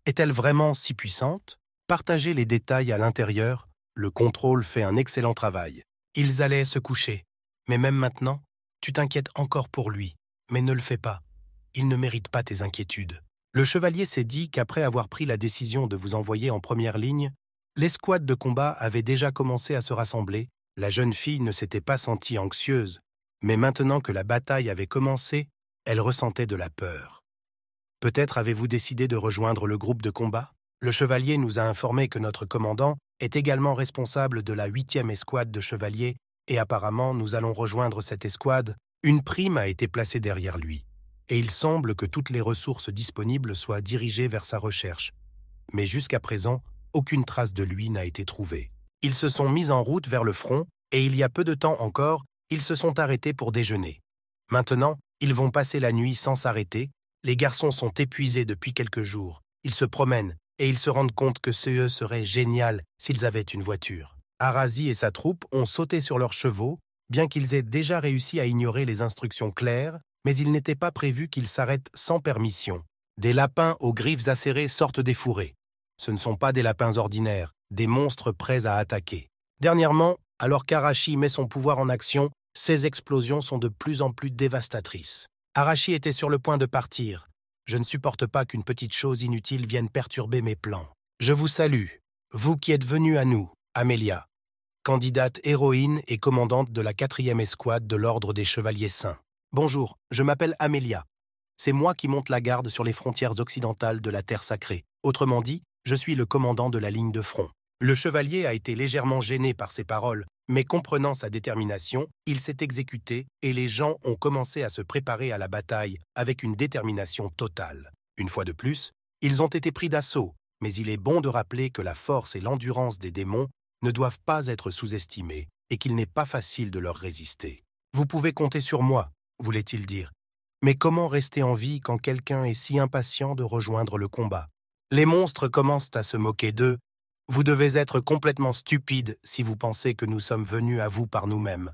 Est-elle vraiment si puissante? Partagez les détails à l'intérieur, le contrôle fait un excellent travail. Ils allaient se coucher, mais même maintenant, tu t'inquiètes encore pour lui, mais ne le fais pas. Il ne mérite pas tes inquiétudes. Le chevalier s'est dit qu'après avoir pris la décision de vous envoyer en première ligne, l'escouade de combat avait déjà commencé à se rassembler. La jeune fille ne s'était pas sentie anxieuse, mais maintenant que la bataille avait commencé, elle ressentait de la peur. Peut-être avez-vous décidé de rejoindre le groupe de combat? Le chevalier nous a informé que notre commandant est également responsable de la 8e escouade de chevaliers et apparemment nous allons rejoindre cette escouade. Une prime a été placée derrière lui, et il semble que toutes les ressources disponibles soient dirigées vers sa recherche. Mais jusqu'à présent, aucune trace de lui n'a été trouvée. Ils se sont mis en route vers le front, et il y a peu de temps encore, ils se sont arrêtés pour déjeuner. Maintenant, ils vont passer la nuit sans s'arrêter. Les garçons sont épuisés depuis quelques jours. Ils se promènent, et ils se rendent compte que ce serait génial s'ils avaient une voiture. Arazi et sa troupe ont sauté sur leurs chevaux, bien qu'ils aient déjà réussi à ignorer les instructions claires, mais il n'était pas prévu qu'ils s'arrêtent sans permission. Des lapins aux griffes acérées sortent des fourrés. Ce ne sont pas des lapins ordinaires, des monstres prêts à attaquer. Dernièrement, alors qu'Arashi met son pouvoir en action, ces explosions sont de plus en plus dévastatrices. Arashi était sur le point de partir. Je ne supporte pas qu'une petite chose inutile vienne perturber mes plans. Je vous salue, vous qui êtes venue à nous, Amélia, candidate héroïne et commandante de la 4e escouade de l'Ordre des Chevaliers Saints. Bonjour, je m'appelle Amélia. C'est moi qui monte la garde sur les frontières occidentales de la Terre sacrée. Autrement dit, je suis le commandant de la ligne de front. Le chevalier a été légèrement gêné par ces paroles, mais comprenant sa détermination, il s'est exécuté et les gens ont commencé à se préparer à la bataille avec une détermination totale. Une fois de plus, ils ont été pris d'assaut, mais il est bon de rappeler que la force et l'endurance des démons ne doivent pas être sous-estimées et qu'il n'est pas facile de leur résister. Vous pouvez compter sur moi, voulait-il dire. Mais comment rester en vie quand quelqu'un est si impatient de rejoindre le combat? Les monstres commencent à se moquer d'eux. Vous devez être complètement stupide si vous pensez que nous sommes venus à vous par nous-mêmes.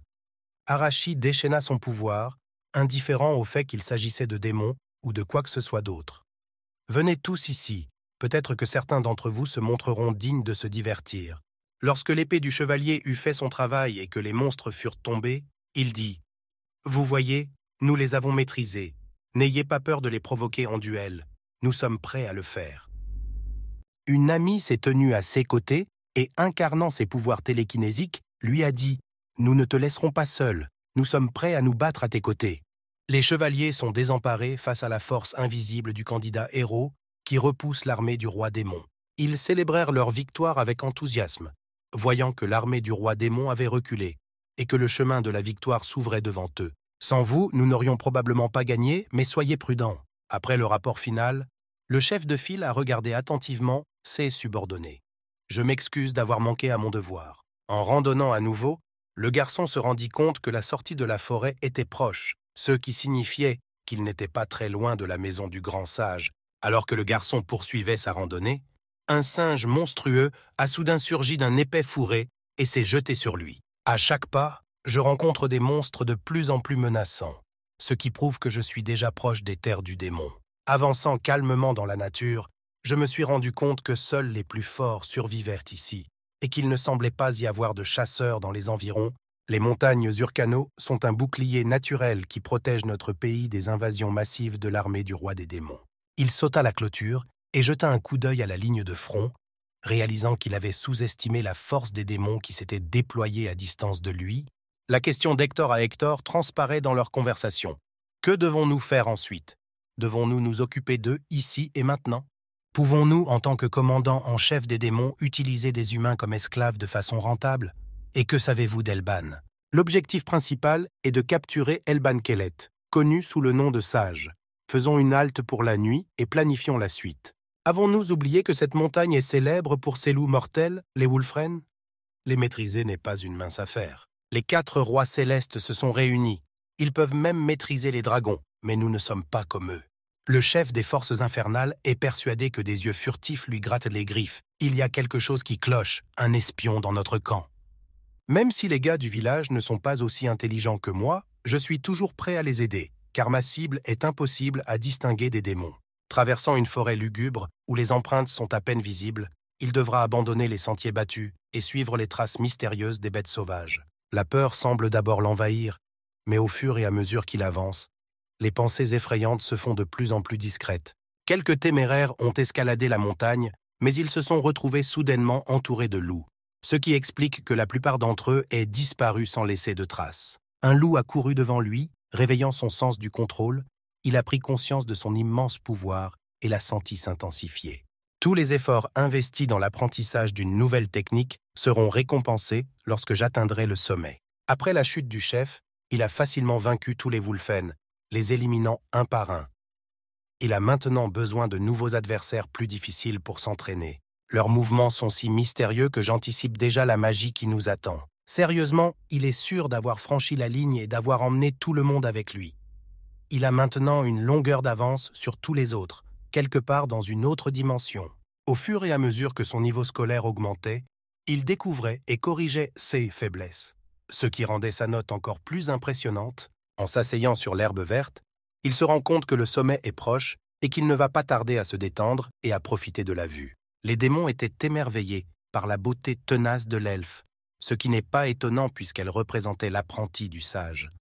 Arashi déchaîna son pouvoir, indifférents au fait qu'il s'agissait de démons ou de quoi que ce soit d'autre. Venez tous ici, peut-être que certains d'entre vous se montreront dignes de se divertir. Lorsque l'épée du chevalier eut fait son travail et que les monstres furent tombés, il dit « Vous voyez, nous les avons maîtrisés. N'ayez pas peur de les provoquer en duel. Nous sommes prêts à le faire. » Une amie s'est tenue à ses côtés et, incarnant ses pouvoirs télékinésiques, lui a dit « Nous ne te laisserons pas seul. Nous sommes prêts à nous battre à tes côtés. » Les chevaliers sont désemparés face à la force invisible du candidat héros qui repousse l'armée du roi démon. Ils célébrèrent leur victoire avec enthousiasme, voyant que l'armée du roi démon avait reculé et que le chemin de la victoire s'ouvrait devant eux. Sans vous, nous n'aurions probablement pas gagné, mais soyez prudents. Après le rapport final, le chef de file a regardé attentivement ses subordonnés. Je m'excuse d'avoir manqué à mon devoir. En randonnant à nouveau, le garçon se rendit compte que la sortie de la forêt était proche, ce qui signifiait qu'il n'était pas très loin de la maison du grand sage. Alors que le garçon poursuivait sa randonnée, un singe monstrueux a soudain surgi d'un épais fourré et s'est jeté sur lui. À chaque pas, je rencontre des monstres de plus en plus menaçants, ce qui prouve que je suis déjà proche des terres du démon. Avançant calmement dans la nature, je me suis rendu compte que seuls les plus forts survivèrent ici, et qu'il ne semblait pas y avoir de chasseurs dans les environs. Les montagnes Urkano sont un bouclier naturel qui protège notre pays des invasions massives de l'armée du roi des démons. Il sauta la clôture et jeta un coup d'œil à la ligne de front, réalisant qu'il avait sous-estimé la force des démons qui s'étaient déployés à distance de lui. La question d'Hector à Hector transparaît dans leur conversation. Que devons-nous faire ensuite? Devons-nous nous occuper d'eux ici et maintenant? Pouvons-nous, en tant que commandant en chef des démons, utiliser des humains comme esclaves de façon rentable? Et que savez-vous d'Elban? L'objectif principal est de capturer Elban Kellet, connu sous le nom de Sage. Faisons une halte pour la nuit et planifions la suite. Avons-nous oublié que cette montagne est célèbre pour ses loups mortels, les Wulfren? Les maîtriser n'est pas une mince affaire. Les 4 rois célestes se sont réunis. Ils peuvent même maîtriser les dragons, mais nous ne sommes pas comme eux. Le chef des forces infernales est persuadé que des yeux furtifs lui grattent les griffes. Il y a quelque chose qui cloche, un espion dans notre camp. Même si les gars du village ne sont pas aussi intelligents que moi, je suis toujours prêt à les aider, car ma cible est impossible à distinguer des démons. Traversant une forêt lugubre, où les empreintes sont à peine visibles, il devra abandonner les sentiers battus et suivre les traces mystérieuses des bêtes sauvages. La peur semble d'abord l'envahir, mais au fur et à mesure qu'il avance, les pensées effrayantes se font de plus en plus discrètes. Quelques téméraires ont escaladé la montagne, mais ils se sont retrouvés soudainement entourés de loups, ce qui explique que la plupart d'entre eux aient disparu sans laisser de traces. Un loup a couru devant lui, réveillant son sens du contrôle. Il a pris conscience de son immense pouvoir et l'a senti s'intensifier. Tous les efforts investis dans l'apprentissage d'une nouvelle technique seront récompensés lorsque j'atteindrai le sommet. Après la chute du chef, il a facilement vaincu tous les Wulfen, les éliminant un par un. Il a maintenant besoin de nouveaux adversaires plus difficiles pour s'entraîner. Leurs mouvements sont si mystérieux que j'anticipe déjà la magie qui nous attend. Sérieusement, il est sûr d'avoir franchi la ligne et d'avoir emmené tout le monde avec lui. Il a maintenant une longueur d'avance sur tous les autres, quelque part dans une autre dimension. Au fur et à mesure que son niveau scolaire augmentait, il découvrait et corrigeait ses faiblesses, ce qui rendait sa note encore plus impressionnante. En s'asseyant sur l'herbe verte, il se rend compte que le sommet est proche et qu'il ne va pas tarder à se détendre et à profiter de la vue. Les démons étaient émerveillés par la beauté tenace de l'elfe, ce qui n'est pas étonnant puisqu'elle représentait l'apprenti du sage.